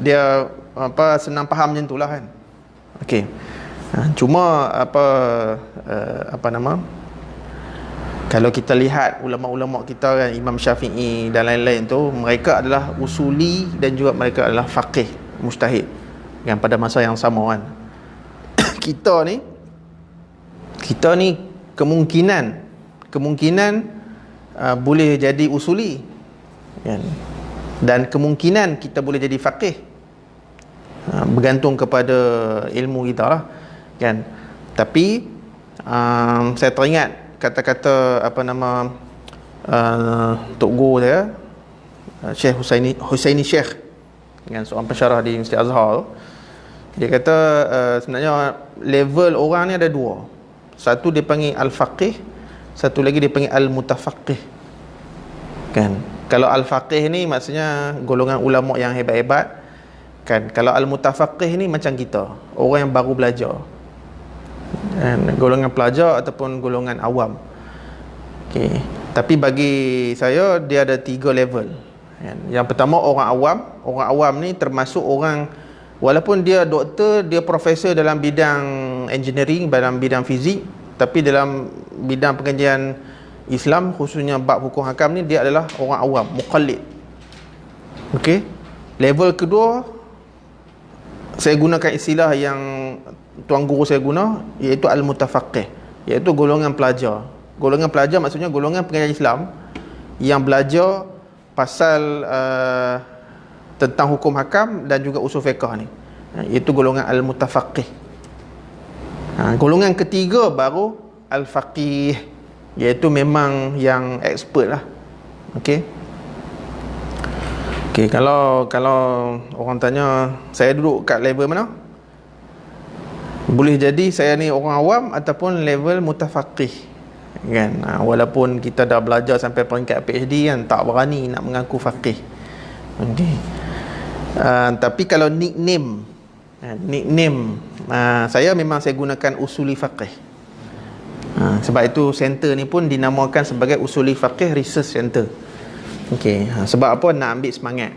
Dia senang faham macam itulah kan. Okey. Cuma kalau kita lihat ulama-ulama kita kan, Imam Syafi'i dan lain-lain tu, mereka adalah usuli dan juga mereka adalah faqih, mujtahid yang pada masa yang sama kan. kita ni kemungkinan boleh jadi usuli kan? Dan kemungkinan kita boleh jadi faqih, bergantung kepada ilmu kita lah kan. Tapi saya teringat kata-kata Tok Guru saya, Syekh Husaini Syekh, dengan seorang pensyarah di Universiti Azhar. Dia kata sebenarnya level orang ni ada dua. Satu dia panggil al-faqih, satu lagi dia panggil al-mutafaqih kan. Kalau al-faqih ni maksudnya golongan ulama yang hebat-hebat kan. Kalau al-mutafaqih ni macam kita, orang yang baru belajar, golongan pelajar ataupun golongan awam. Okey. Tapi bagi saya dia ada 3 level. Yang pertama orang awam. Orang awam ni termasuk orang walaupun dia doktor, dia profesor dalam bidang engineering, dalam bidang fizik, tapi dalam bidang pengajian Islam khususnya bab hukum hakam ni dia adalah orang awam, muqallid. Okey. Level kedua saya gunakan istilah yang tuan guru saya guna, iaitu al-mutafaqih, iaitu golongan pelajar. Golongan pelajar maksudnya golongan pengajian Islam yang belajar pasal tentang hukum hakam dan juga usul fiqh ni, iaitu golongan al-mutafaqih. Golongan ketiga baru al-faqih, iaitu memang yang expert lah. Okey. Okey, kalau orang tanya saya duduk kat level mana, boleh jadi saya ni orang awam ataupun level mutafaqih kan. Walaupun kita dah belajar sampai peringkat PhD kan, tak berani nak mengaku faqih. Okey. Tapi kalau nickname saya memang saya gunakan usuli faqih. Sebab itu center ni pun dinamakan sebagai Usuli Faqih Research Center. Okey, sebab apa? Nak ambil semangat.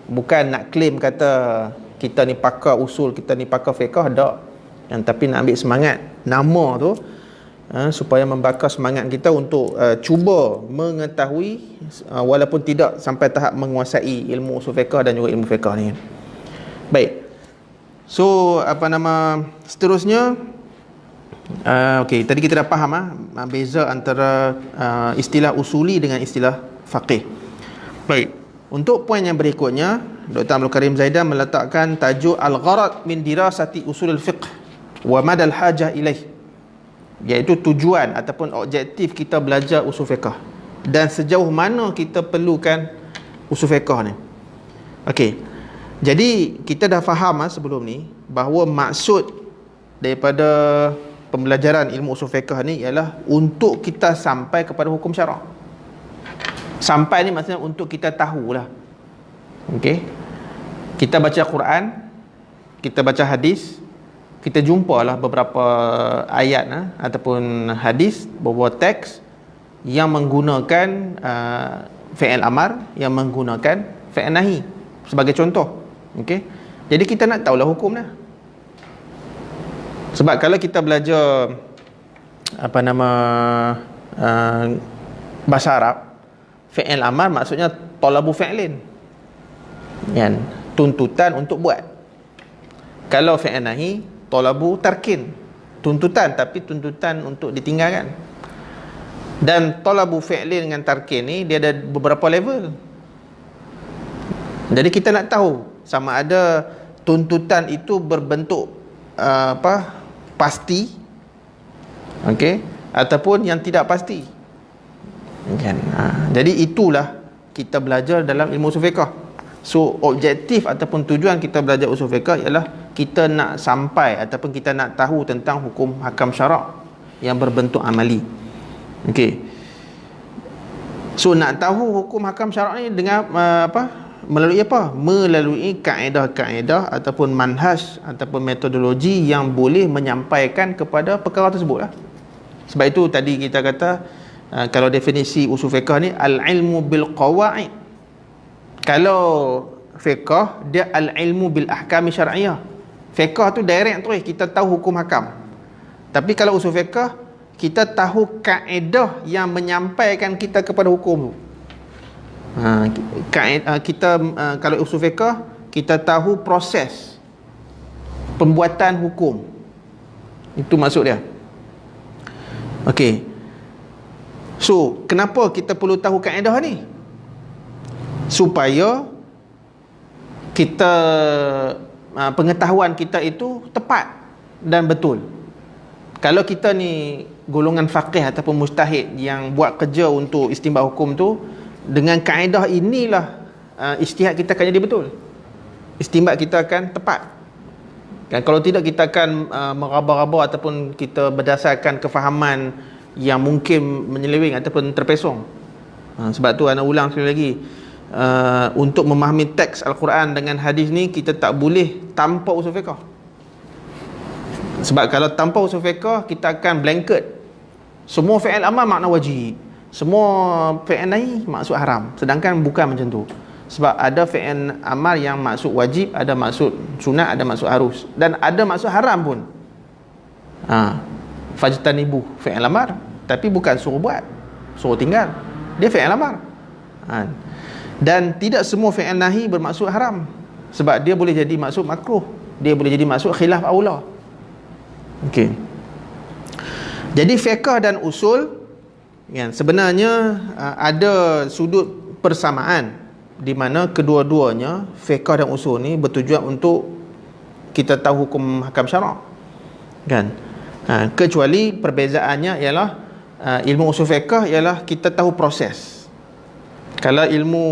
Bukan nak claim kata kita ni pakar usul, kita ni pakar fiqh, tak. Tapi nak ambil semangat. Nama tu supaya membakar semangat kita untuk cuba mengetahui walaupun tidak sampai tahap menguasai ilmu usul fiqh dan juga ilmu fiqh ni. Baik. So seterusnya, okey, tadi kita dah faham beza antara istilah usuli dengan istilah faqih. Baik. Untuk poin yang berikutnya, Dr. Abdul Karim Zaidan meletakkan tajuk al-gharad min dirasati usul al-fiqh wa madal hajah ilaih, iaitu tujuan ataupun objektif kita belajar usul fiqh dan sejauh mana kita perlukan usul fiqh ni. Okey. Jadi kita dah faham sebelum ni bahawa maksud daripada pembelajaran ilmu usul fiqh ni ialah untuk kita sampai kepada hukum syarak. Sampai ni maksudnya untuk kita tahulah. Okey. Kita baca Quran, kita baca hadis, kita jumpalah beberapa ayat ataupun hadis, beberapa teks yang menggunakan fi'il amar, yang menggunakan fi'il nahi sebagai contoh. Okey. Jadi kita nak tahulah hukum dah. Sebab kalau kita belajar bahasa Arab, fi'il amar maksudnya talabu fi'lin, kan, tuntutan untuk buat. Kalau fi'il nahi, talabu tarkin, tuntutan, tapi tuntutan untuk ditinggalkan. Dan talabu fi'lin dengan tarkin ni dia ada beberapa level. Jadi kita nak tahu sama ada tuntutan itu berbentuk pasti, okey, ataupun yang tidak pasti, kan. Jadi itulah kita belajar dalam ilmu usul fiqh. So objektif ataupun tujuan kita belajar usul fiqh ialah kita nak sampai ataupun kita nak tahu tentang hukum hakam syarak yang berbentuk amali. Okey. So nak tahu hukum hakam syarak ni dengan melalui apa? Melalui kaedah-kaedah ataupun manhaj ataupun metodologi yang boleh menyampaikan kepada perkara tersebut lah. Sebab itu tadi kita kata kalau definisi usul fiqh ni al-ilmu bil qawaid. Kalau fiqh dia al-ilmu bil ahkam syar'iyyah. Fiqh tu direct terus kita tahu hukum hakam. Tapi kalau usul fiqh kita tahu kaedah yang menyampaikan kita kepada hukum tu. Kalau usul fiqh kita tahu proses pembuatan hukum. Itu maksud dia. Okey. So, kenapa kita perlu tahu kaedah ni? Supaya kita pengetahuan kita itu tepat dan betul. Kalau kita ni golongan faqih ataupun mujtahid yang buat kerja untuk istinbat hukum tu, dengan kaedah inilah ijtihad kita akan jadi betul. Istinbat kita akan tepat. Kan, kalau tidak kita akan meraba-raba ataupun kita berdasarkan kefahaman yang mungkin menyeleweng ataupun terpesong. Sebab tu ana ulang sekali lagi, untuk memahami teks Al-Quran dengan hadis ni kita tak boleh tanpa usul fiqh. Sebab kalau tanpa usul fiqh kita akan blanket. Semua fi'il amar makna wajib, semua fi'il nahi maksud haram. Sedangkan bukan macam tu. Sebab ada fi'il amar yang maksud wajib, ada maksud sunat, ada maksud harus, dan ada maksud haram pun. Fajtanibu fi'il amar, tapi bukan suruh buat, suruh tinggal. Dia fi'il amar. Dan tidak semua fi'il nahi bermaksud haram. Sebab dia boleh jadi maksud makruh, dia boleh jadi maksud khilaf aula. Okey. Jadi fiqh dan usul sebenarnya ada sudut persamaan, di mana kedua-duanya fiqh dan usul ni bertujuan untuk kita tahu hukum hakam syarak, kan. Kecuali perbezaannya ialah ilmu usul fiqh ialah kita tahu proses. Kalau ilmu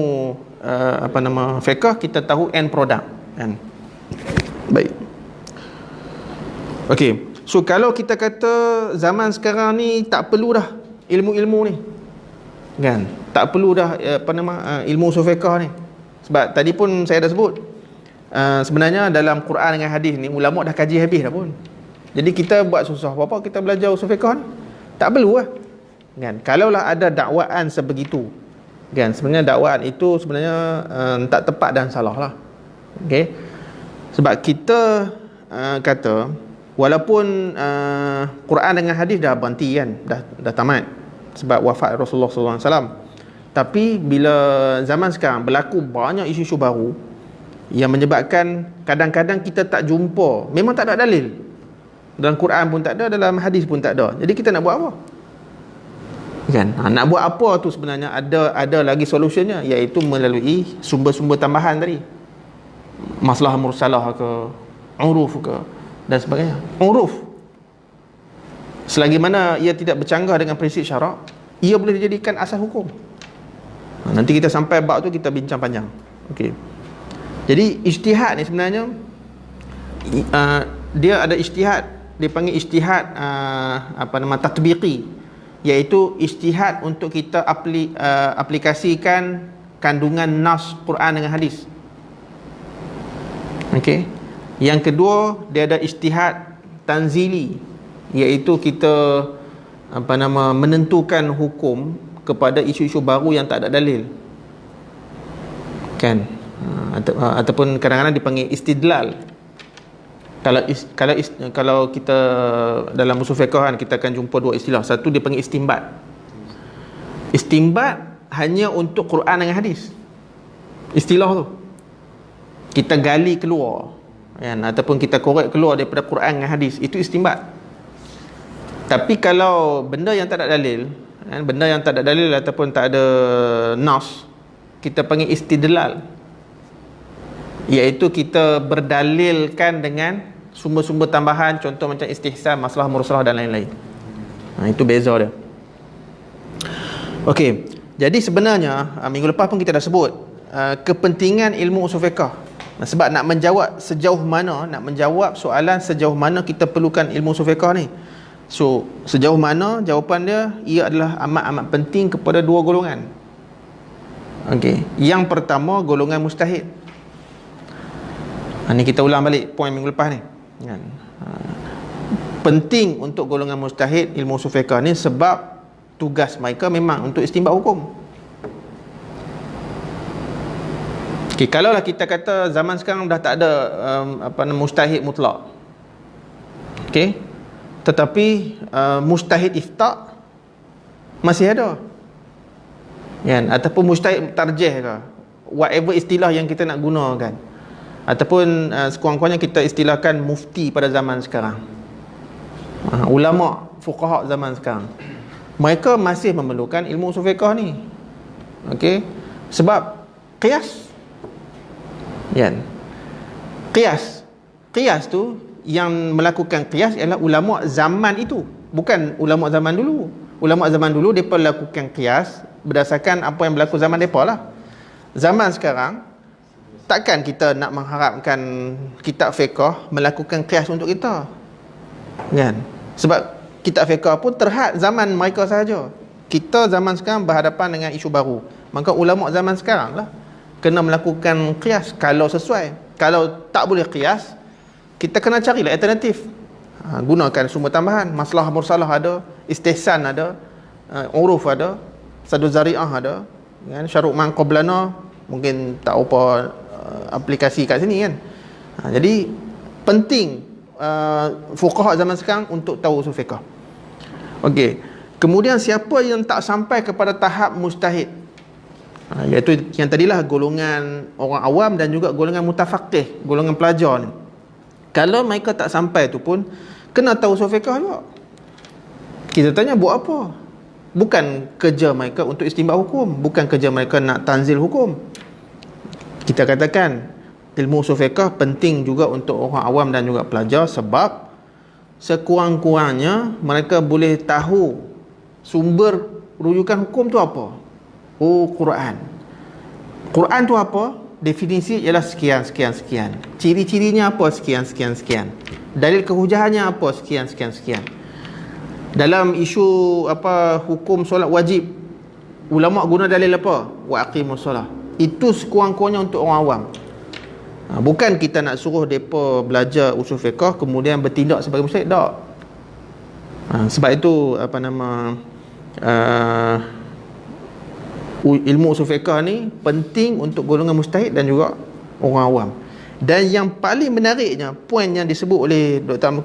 fiqh kita tahu end product, kan. Baik. Okey. So kalau kita kata zaman sekarang ni tak perlu dah ilmu-ilmu ni, kan, tak perlu dah ilmu usul fiqh ni. Sebab tadi pun saya dah sebut, sebenarnya dalam Quran dengan hadis ni ulama dah kaji habis dah pun. Jadi kita buat susah apa kita belajar usul fiqh ni? Tak perlu lah, kan. Kalaulah ada dakwaan sebegitu, kan, sebenarnya dakwaan itu sebenarnya tak tepat dan salah lah. Okay. Sebab kita kata Walaupun Quran dengan hadis dah berhenti kan, dah tamat sebab wafat Rasulullah SAW. Tapi bila zaman sekarang berlaku banyak isu-isu baru yang menyebabkan kadang-kadang kita tak jumpa, memang tak ada dalil. Dalam Quran pun tak ada, dalam hadis pun tak ada. Jadi kita nak buat apa? Kan? Nak buat apa tu sebenarnya ada lagi solusinya, iaitu melalui sumber-sumber tambahan tadi. Masalah mursalah ke, uruf ke dan sebagainya. Uruf, selagi mana ia tidak bercanggah dengan prinsip syarak, ia boleh dijadikan asas hukum. Nanti kita sampai bab tu kita bincang panjang. Okey. Jadi ijtihad ni sebenarnya dia ada ijtihad, dia panggil ijtihad tatbiqi, iaitu ijtihad untuk kita aplikasikan kandungan nas Quran dengan hadis. Okey. Yang kedua, dia ada ijtihad tanzili, iaitu kita menentukan hukum kepada isu-isu baru yang tak ada dalil, kan? Ataupun kadang-kadang dipanggil istidlal. Kalau kita dalam usul fiqh kan, kita akan jumpa dua istilah. Satu dipanggil istinbat. Istinbat hanya untuk Quran dengan hadis. Istilah tu kita gali keluar, kan? Ataupun kita korek keluar daripada Quran dengan hadis, itu istinbat. Tapi kalau benda yang tak ada dalil, benda yang tak ada dalil ataupun tak ada nas, kita panggil istidlal, iaitu kita berdalilkan dengan sumber-sumber tambahan, contoh macam istihsan, masalah mursalah dan lain-lain. Itu beza dia. Okey, jadi sebenarnya minggu lepas pun kita dah sebut kepentingan ilmu usul fiqh. Sebab nak menjawab soalan sejauh mana kita perlukan ilmu usul fiqh ni. So, sejauh mana, jawapan dia, ia adalah amat-amat penting kepada dua golongan. Okey. Yang pertama, golongan mujtahid. Ni kita ulang balik poin minggu lepas ni, kan? Penting untuk golongan mujtahid ilmu usul fiqh ni sebab tugas mereka memang untuk istinbat hukum. Okey, kalaulah kita kata zaman sekarang dah tak ada mujtahid mutlak. Okey. Tetapi mujtahid ifta' masih ada, kan? Ataupun mujtahid tarjih ke, whatever istilah yang kita nak gunakan, ataupun sekurang-kurangnya kita istilahkan mufti pada zaman sekarang, ulama fuqaha zaman sekarang, mereka masih memerlukan ilmu usul fiqh ni. Okey, sebab qiyas, kan? Qiyas tu, yang melakukan qiyas ialah ulama zaman itu, bukan ulama zaman dulu. Ulama zaman dulu mereka lakukan qiyas berdasarkan apa yang berlaku zaman mereka lah. Zaman sekarang takkan kita nak mengharapkan kitab fiqh melakukan qiyas untuk kita, kan? Sebab kitab fiqh pun terhad zaman mereka sahaja. Kita zaman sekarang berhadapan dengan isu baru, maka ulama zaman sekarang lah kena melakukan qiyas kalau sesuai. Kalau tak boleh qiyas, kita kena carilah alternatif. Gunakan sumber tambahan. Masalah mursalah ada, istihsan ada, uruf ada, sadu zari'ah ada, kan? Syaruk man qablana mungkin tak apa aplikasi kat sini, kan? Jadi penting fuqaha zaman sekarang untuk tahu usul fiqh. Okey. Kemudian siapa yang tak sampai kepada tahap mujtahid, iaitu yang tadilah golongan orang awam dan juga golongan mutafaqih, golongan pelajar ni. Kalau mereka tak sampai tu pun kena tahu usul fiqh juga. Kita tanya buat apa? Bukan kerja mereka untuk istinbat hukum, bukan kerja mereka nak tanzil hukum. Kita katakan ilmu usul fiqh penting juga untuk orang awam dan juga pelajar, sebab sekurang-kurangnya mereka boleh tahu sumber rujukan hukum tu apa. Oh, Quran. Quran tu apa? Definisi ialah sekian. Ciri-cirinya apa? Sekian. Dalil kehujahannya apa? Sekian. Dalam isu hukum solat wajib, ulama guna dalil apa? Wa aqimus solah. Itu sekurang-kurangnya untuk orang awam. Bukan kita nak suruh mereka belajar usul fiqh kemudian bertindak sebagai mujtahid, tak. Sebab itu ilmu usul fiqh ni penting untuk golongan mujtahid dan juga orang awam. Dan yang paling menariknya, poin yang disebut oleh Dr. Abdul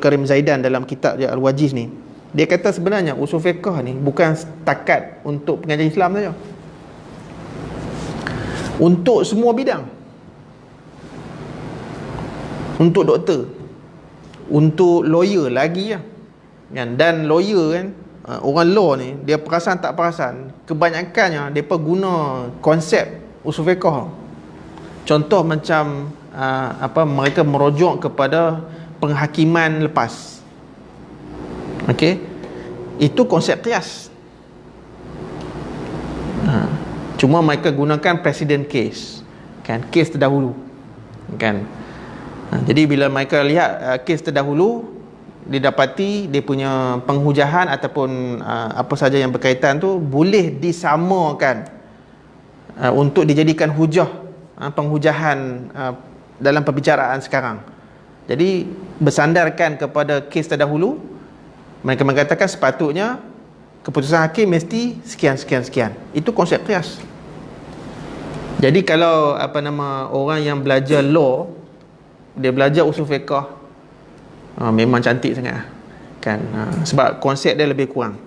Karim Zaidan dalam kitab dia Al-Wajiz ni, dia kata sebenarnya usul fiqh ni bukan setakat untuk pengajian Islam saja, untuk semua bidang. Untuk doktor, untuk lawyer lagi lah kan. Dan lawyer kan, orang law ni, dia perasan tak perasan, kebanyakannya mereka guna konsep usul fiqh. Contoh macam mereka merujuk kepada penghakiman lepas. Okey, itu konsep qiyas. Cuma mereka gunakan precedent case, kan, case terdahulu, kan. Jadi bila mereka lihat kes terdahulu, didapati dia punya penghujahan ataupun apa saja yang berkaitan tu boleh disamakan untuk dijadikan hujah, penghujahan dalam perbicaraan sekarang. Jadi bersandarkan kepada kes terdahulu, mereka mengatakan sepatutnya keputusan hakim mesti sekian. Itu konsep qiyas. Jadi kalau orang yang belajar law, dia belajar usul fiqh, memang cantik sangat kan, sebab konsep dia lebih kurang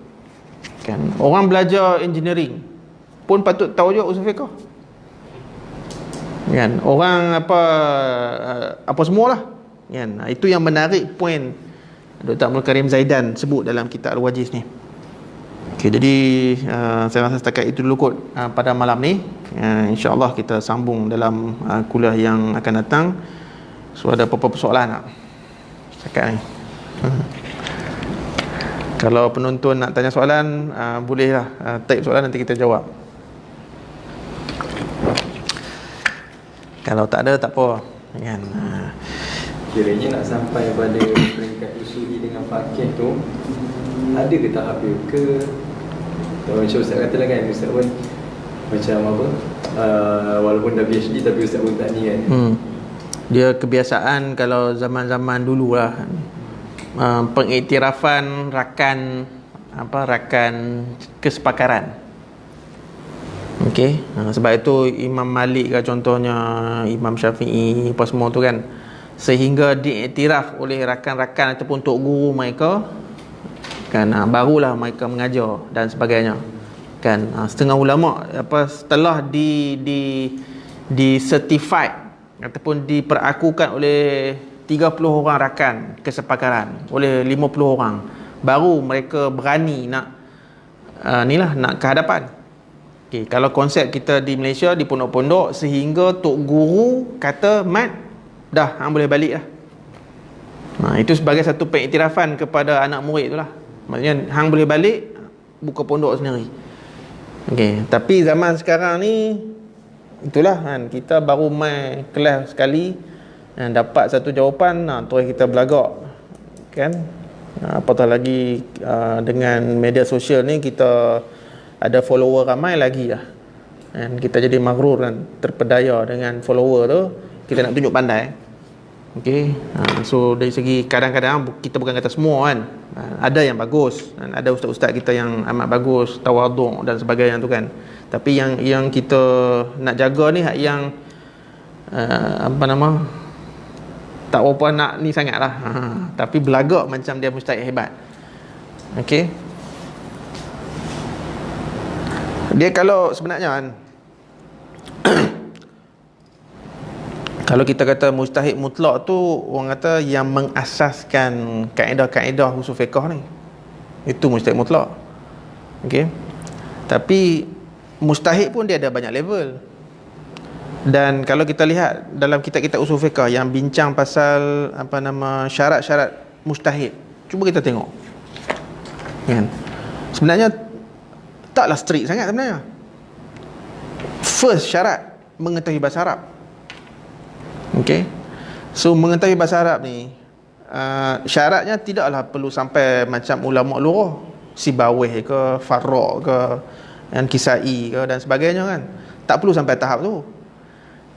kan. Orang belajar engineering pun patut tahu juga usul fiqh kan. Orang apa semualah kan. Itu yang menarik poin Dr. Abdul Karim Zaidan sebut dalam kitab Al-Wajiz ni. Okey, jadi saya rasa setakat itu dulu kot pada malam ni. InsyaAllah kita sambung dalam kuliah yang akan datang. So ada apa-apa persoalan tak setakat ni? Kalau penonton nak tanya soalan, bolehlah type soalan, nanti kita jawab. Kalau tak ada, tak apa kan. Kiranya nak sampai pada peringkat usuli dengan fakih tu, ada ke tahap dia ke? Macam Ustaz kata lah kan, Ustaz pun macam walaupun dah PhD tapi Ustaz pun tak ni kan. Dia kebiasaan kalau zaman-zaman dulu lah, pengiktirafan rakan kesepakaran. Okey, sebab itu Imam Malik ke contohnya, Imam Syafi'i apa semua tu kan, sehingga diiktiraf oleh rakan-rakan ataupun tok guru mereka kan, barulah mereka mengajar dan sebagainya kan. Setengah ulama setelah di certified ataupun diperakukan oleh 30 orang rakan kesepakaran, oleh 50 orang, baru mereka berani nak nak ke hadapan. Okay, kalau konsep kita di Malaysia, di pondok-pondok, sehingga tok guru kata, mat, dah, hang boleh balik lah. Itu sebagai satu pengiktirafan kepada anak murid tu lah. Maksudnya hang boleh balik, buka pondok sendiri. Okay, tapi zaman sekarang ni, itulah kan, kita baru main kelas sekali, dapat satu jawapan, terus kita belagak kan. Apatah lagi dengan media sosial ni, kita ada follower ramai lagi lah, dan kita jadi maghrur kan, terpedaya dengan follower tu, kita nak tunjuk pandai. Okay, so dari segi kadang-kadang kita bukan kata semua kan, ada yang bagus, ada ustaz-ustaz kita yang amat bagus, tawaduk dan sebagainya tu kan. Tapi yang kita nak jaga ni yang tak berapa nak ni sangat lah, tapi belagak macam dia mustahil hebat. Okay, dia kalau sebenarnya kan, kalau kita kata mustahil mutlak tu, orang kata yang mengasaskan kaedah-kaedah usul fiqh ni, itu mustahil mutlak. Okay, tapi mustahil pun dia ada banyak level. Dan kalau kita lihat dalam kitab-kitab usul fiqh yang bincang pasal syarat-syarat mustahil, cuba kita tengok kan, sebenarnya taklah strict sangat sebenarnya. First syarat, mengetahui bahasa Arab. Okay, so mengetahui bahasa Arab ni, syaratnya tidaklah perlu sampai macam ulama lughah, Sibawih ke, Farraq ke, dan Kisai ke dan sebagainya kan. Tak perlu sampai tahap tu.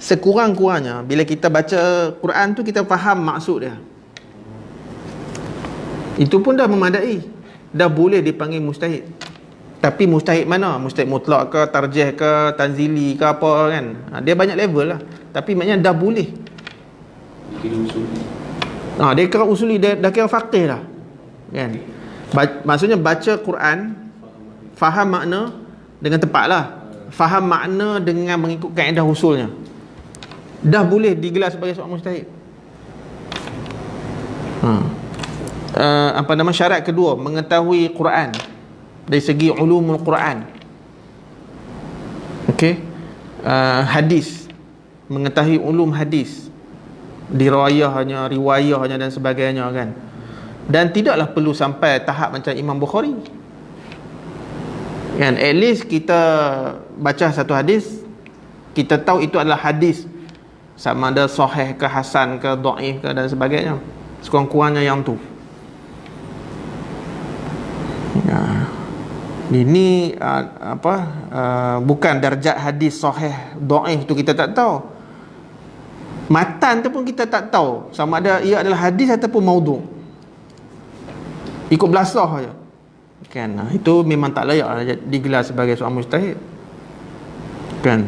Sekurang-kurangnya bila kita baca Quran tu, kita faham maksud dia, itu pun dah memadai, dah boleh dipanggil mustahil. Tapi mujtahid mana? Mujtahid mutlak ke, tarjih ke, tanzili ke apa kan? Dia banyak level lah. Tapi maknanya dah boleh. Kira usuli. Dia kira usuli, dah kira faqih lah. Kan? Maksudnya baca Quran, faham makna dengan tepat lah. Faham makna dengan mengikut kaedah usulnya. Dah boleh digelar sebagai seorang mujtahid. Syarat kedua, mengetahui Quran dari segi ulumul Quran. Okey. Hadis, mengetahui ulum hadis, riwayahnya dan sebagainya kan. Dan tidaklah perlu sampai tahap macam Imam Bukhari. Kan, at least kita baca satu hadis, kita tahu itu adalah hadis, sama ada sahih ke, hasan ke, dhaif ke dan sebagainya. Sekurang-kurangnya yang tu. Ini bukan darjat hadis sahih dhaif tu kita tak tahu. Matan tu pun kita tak tahu sama ada ia adalah hadis ataupun maudhu'. Ikut belasah aja. Kan, itu memang tak layak digelar sebagai seorang mujtahid. Kan.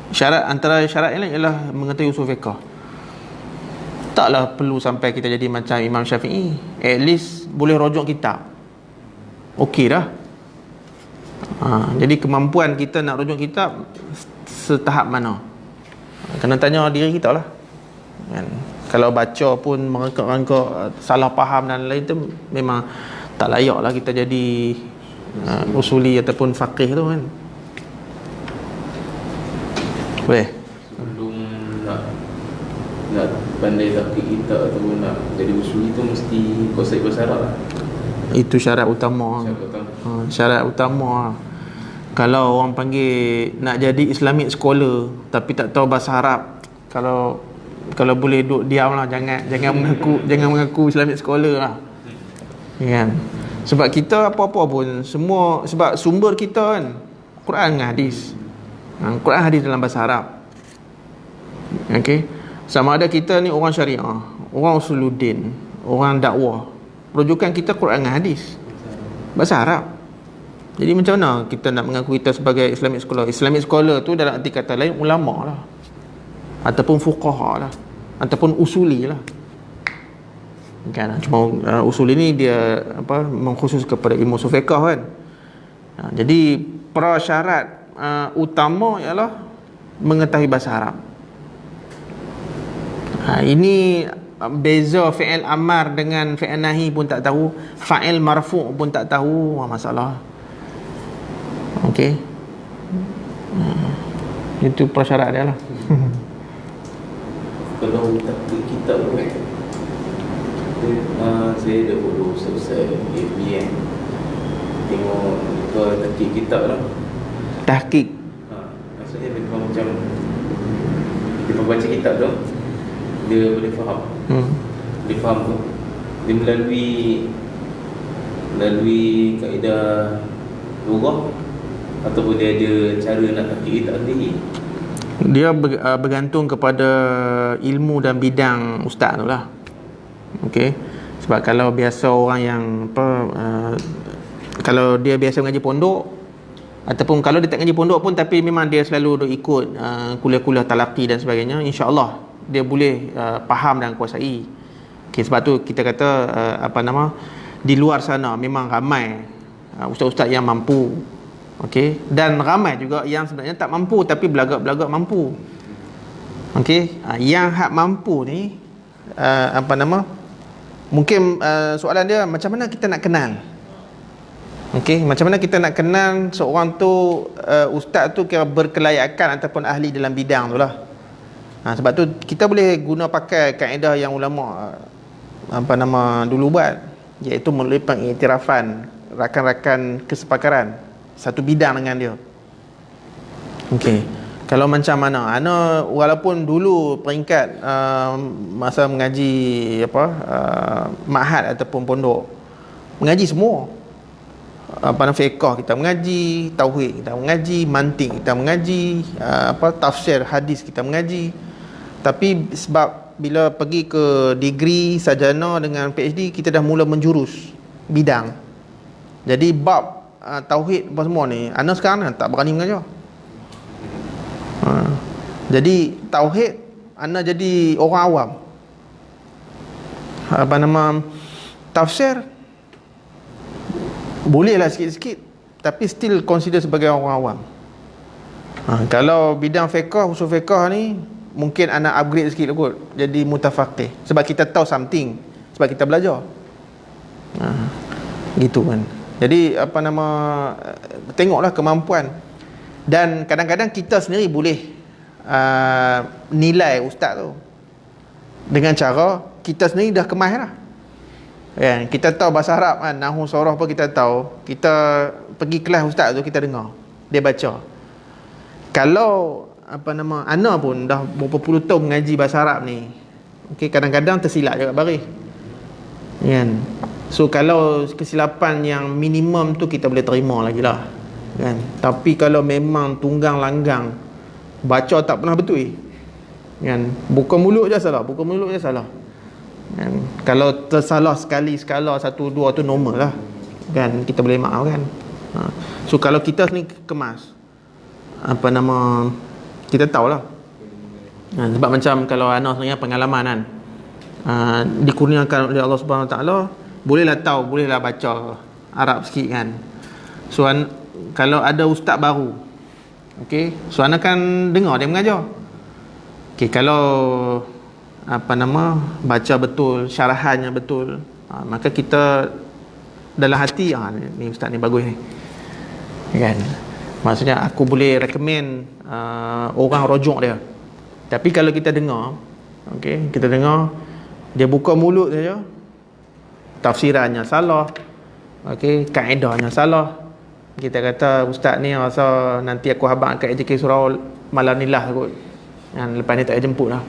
Syarat, antara syarat yang lain ialah mengetahui usul fiqh. Taklah perlu sampai kita jadi macam Imam Syafi'i. At least boleh rujuk kitab. Okey dah. Jadi kemampuan kita nak rujuk kitab setahap mana? Kena tanya diri kita lah. Kan? Kalau baca pun merangkak-rangkak salah faham dan lain tu, memang tak layak lah kita jadi usuli ataupun faqih tu kan. Boleh? Sebelum nak pandai tahqiq kitab ataupun nak jadi usuli tu mesti kuasai bahasa Arab lah. Itu syarat utama. Syarat utama. Kalau orang panggil nak jadi Islamic scholar tapi tak tahu bahasa Arab, kalau boleh duduk diam lah, jangan mengaku Islamic scholar lah. Kan? Sebab kita apa-apa pun semua, sebab sumber kita kan Quran dengan hadis. Quran hadis dalam bahasa Arab. Okey. Sama ada kita ni orang syariah, orang usuluddin, orang dakwah, rujukan kita Quran dengan hadis bahasa Arab. Jadi macam mana kita nak mengaku kita sebagai Islamic scholar? Islamic scholar tu dalam arti kata lain ulama lah, ataupun fuqaha lah, ataupun usuli lah. Kan, cuma usul ini dia mengkhusus kepada ilmu usul fiqh kan. Jadi prasyarat utama ialah mengetahui bahasa Arab. Ini beza fi'il amar dengan fi'il nahi pun tak tahu, fa'il marfu' pun tak tahu, masalah. Okey. Itu prasyarat dia lah. Kalau tak kitab tu kan, saya dah bodoh selesai FBN, tengok kau tahqiq kitab lah. Tahqiq. Maksudnya dia macam dia baca kitab tu, dia boleh faham. Dia faham tu, dia melalui kaedah lughah ataupun dia ada cara nak tahqiq kitab sendiri. Dia bergantung kepada ilmu dan bidang ustaz tu lah. Okey. Sebab kalau biasa orang yang kalau dia biasa mengaji pondok, ataupun kalau dia tak mengaji pondok pun tapi memang dia selalu duk ikut kuliah-kuliah talaqi dan sebagainya, insya-Allah dia boleh faham dan kuasai. Okey, sebab tu kita kata di luar sana memang ramai ustaz-ustaz yang mampu. Okey, dan ramai juga yang sebenarnya tak mampu tapi belagak-belagak mampu. Okey, yang hak mampu ni mungkin soalan dia macam mana kita nak kenal. Okey, macam mana kita nak kenal seorang tu ustaz tu kira berkelayakan ataupun ahli dalam bidang tu lah. Sebab tu kita boleh guna pakai kaedah yang ulama dulu buat, iaitu melalui pengiktirafan rakan-rakan kesepakaran satu bidang dengan dia. Okey, kalau macam mana walaupun dulu peringkat masa mengaji ma'had ataupun pondok, mengaji semua fiqh kita mengaji, tauhid kita mengaji, mantiq kita mengaji, tafsir hadis kita mengaji. Tapi sebab bila pergi ke degree, sarjana dengan PhD, kita dah mula menjurus bidang. Jadi bab tauhid apa semua ni, ana sekarang tak berani mengajar. Jadi tauhid ana jadi orang awam. Tafsir bolehlah sikit-sikit, tapi still consider sebagai orang awam. Kalau bidang fiqh, usul fiqh ni mungkin anak upgrade sikit kot, jadi mutafaqih, sebab kita tahu something, sebab kita belajar. Gitu kan. Jadi tengoklah kemampuan. Dan kadang-kadang kita sendiri boleh nilai ustaz tu dengan cara kita sendiri dah kemas lah kan. Kita tahu bahasa Arab kan, nahwu surah apa kita tahu, kita pergi kelas ustaz tu, kita dengar dia baca. Kalau ana pun dah berapa puluh tahun mengaji bahasa Arab ni, okey, kadang-kadang tersilap juga baris kan. So kalau kesilapan yang minimum tu kita boleh terima lagi lah kan. Tapi kalau memang tunggang langgang, baca tak pernah betul kan, buka mulut je salah kan. Kalau tersalah sekali skala 1, 2 tu normal lah kan, kita boleh maafkan. So kalau kita ni kemas, kita tahulah. Sebab macam kalau anak sebenarnya pengalaman kan, dikurniakan oleh Allah Subhanahu Wa Taala, bolehlah tahu, bolehlah baca Arab sikit kan. So kalau ada ustaz baru, okey, so anak kan dengar dia mengajar. Okey, kalau baca betul, syarahannya betul, maka kita dalam hati, ni ustaz ni bagus ni kan. Maksudnya aku boleh recommend orang rujuk dia. Tapi kalau kita dengar, okey, kita dengar dia buka mulut saja, tafsirannya salah, okey, kaedahnya salah, kita kata ustaz ni rasa nanti aku habaq kat AJK surau malam ni lah kot kan, lepas ni tak payah jemput lah.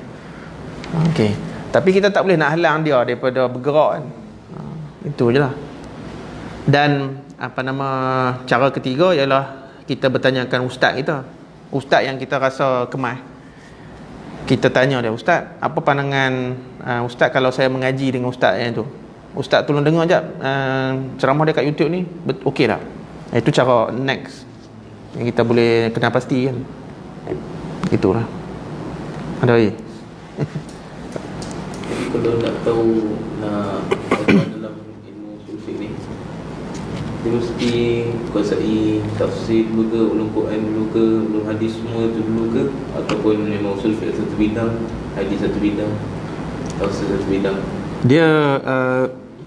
Okey, tapi kita tak boleh nak halang dia daripada bergerak kan. Itu je lah. Dan cara ketiga ialah kita bertanyakan ustaz kita, ustaz yang kita rasa kemas. Kita tanya dia, ustaz, apa pandangan ustaz kalau saya mengaji dengan ustaz yang tu? Ustaz tolong dengar jap ceramah dia kat YouTube ni, okey tak? Itu cara next yang kita boleh kenal pasti kan. Itulah. Ada lagi? Kalau nak tahu nak dalam ilmu usul ni, dia mesti kuasai tafsir dulu ke, ulum Quran dulu ke, ulum hadis semua tu dulu ke, ataupun memang usul fiqh satu bidang, hadis satu bidang, tafsir satu bidang? Dia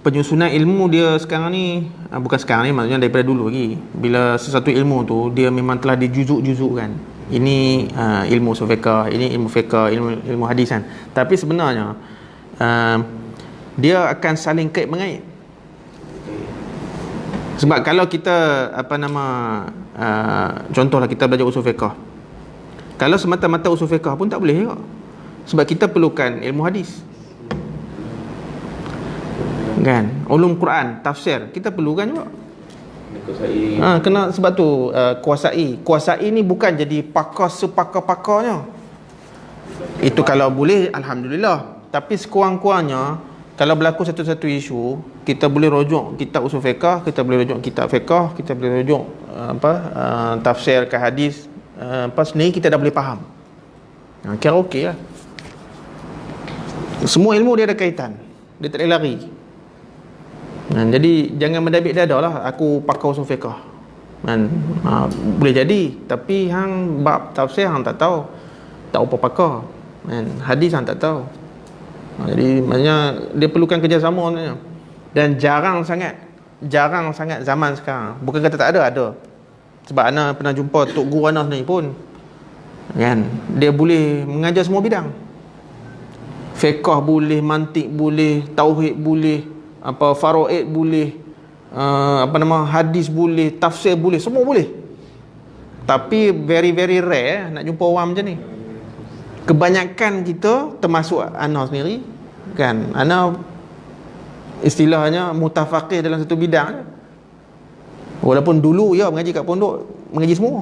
penyusunan ilmu dia sekarang ni, bukan sekarang ni, maksudnya daripada dulu lagi, bila sesuatu ilmu tu dia memang telah dijuzuk-juzukkan. Ini ilmu usul fiqh, ini ilmu fiqh, ilmu hadis kan. Tapi sebenarnya dia akan saling kait mengait. Sebab kalau kita contohlah kita belajar usul fiqh, kalau semata-mata usul fiqh pun tak boleh juga, sebab kita perlukan ilmu hadis kan, ulum Quran, tafsir kita perlukan juga. Kena, sebab tu kuasai ni bukan jadi pakar sepakar-pakarnya. Itu kalau boleh alhamdulillah, tapi sekurang-kurangnya kalau berlaku satu-satu isu, kita boleh rujuk kitab usul fiqh, kita boleh rujuk kitab fiqh, kita boleh rujuk tafsir ke hadis, sendiri kita dah boleh faham. Kira okey lah. Semua ilmu dia ada kaitan, dia tak boleh lari. Jadi jangan mendabik dada lah aku pakar usul fiqh kan. Boleh jadi, tapi hang bab tafsir hang tak tahu, tak apa pakar kan. Hadis hang tak tahu. Jadi maksudnya dia perlukan kerjasama sebenarnya. Dan jarang sangat zaman sekarang. Bukan kata tak ada. Sebab Ana pernah jumpa Tok Guru Ana sendiri pun kan, dia boleh mengajar semua bidang. Fiqh boleh, mantik boleh, tauhid boleh, faraid boleh, hadis boleh, tafsir boleh, semua boleh. Tapi very very rare nak jumpa orang macam ni. Kebanyakan kita, termasuk Ana sendiri kan, Ana istilahnya mutafaqih dalam satu bidang. Walaupun dulu mengaji kat pondok, mengaji semua.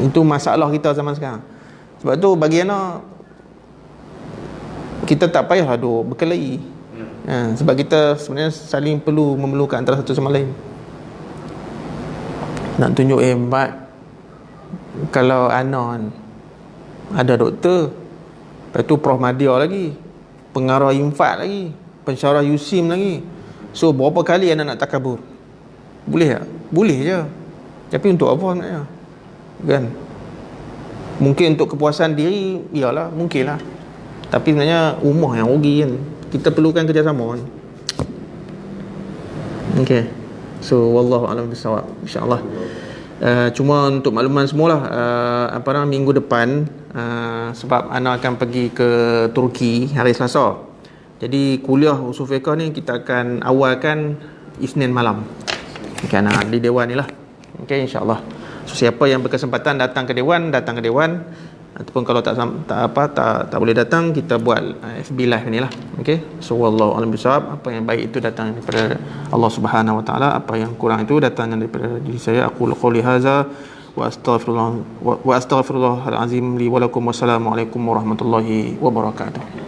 Itu masalah kita zaman sekarang. Sebab tu bagi Ana kita tak payah duk berkelahi. Sebab kita sebenarnya saling memerlukan antara satu sama lain. Nak tunjuk hebat, kalau Ana ada doktor, lepas tu Prof Madia lagi, pengarah Infat lagi, pensyarah Yusim lagi. So berapa kali anak nak takabur? Boleh tak? Boleh je. Tapi untuk apa sebenarnya? Kan? Mungkin untuk kepuasan diri, iyalah, mungkin lah. Tapi sebenarnya ummah yang rugi kan. Kita perlukan kerjasama kan. Okay. So wallahu a'lam bissawab, insya-Allah. Cuma untuk makluman semualah, minggu depan sebab Ana akan pergi ke Turki hari Selasa. Jadi kuliah usul fiqh ni kita akan awalkan Isnin malam. Okay, Ana di dewan ni lah. Okay, insya-Allah. So siapa yang berkesempatan datang ke dewan, ataupun kalau tak boleh datang, kita buat FB live ni lah. Okey, so wallahu a'lam bissawab. Apa yang baik itu datang daripada Allah Subhanahu wa taala, apa yang kurang itu datang daripada diri saya. Aqulu qouli hadza wa astaghfirullah wa astaghfirullahal azim li wa lakum. Wassalamualaikum warahmatullahi wabarakatuh.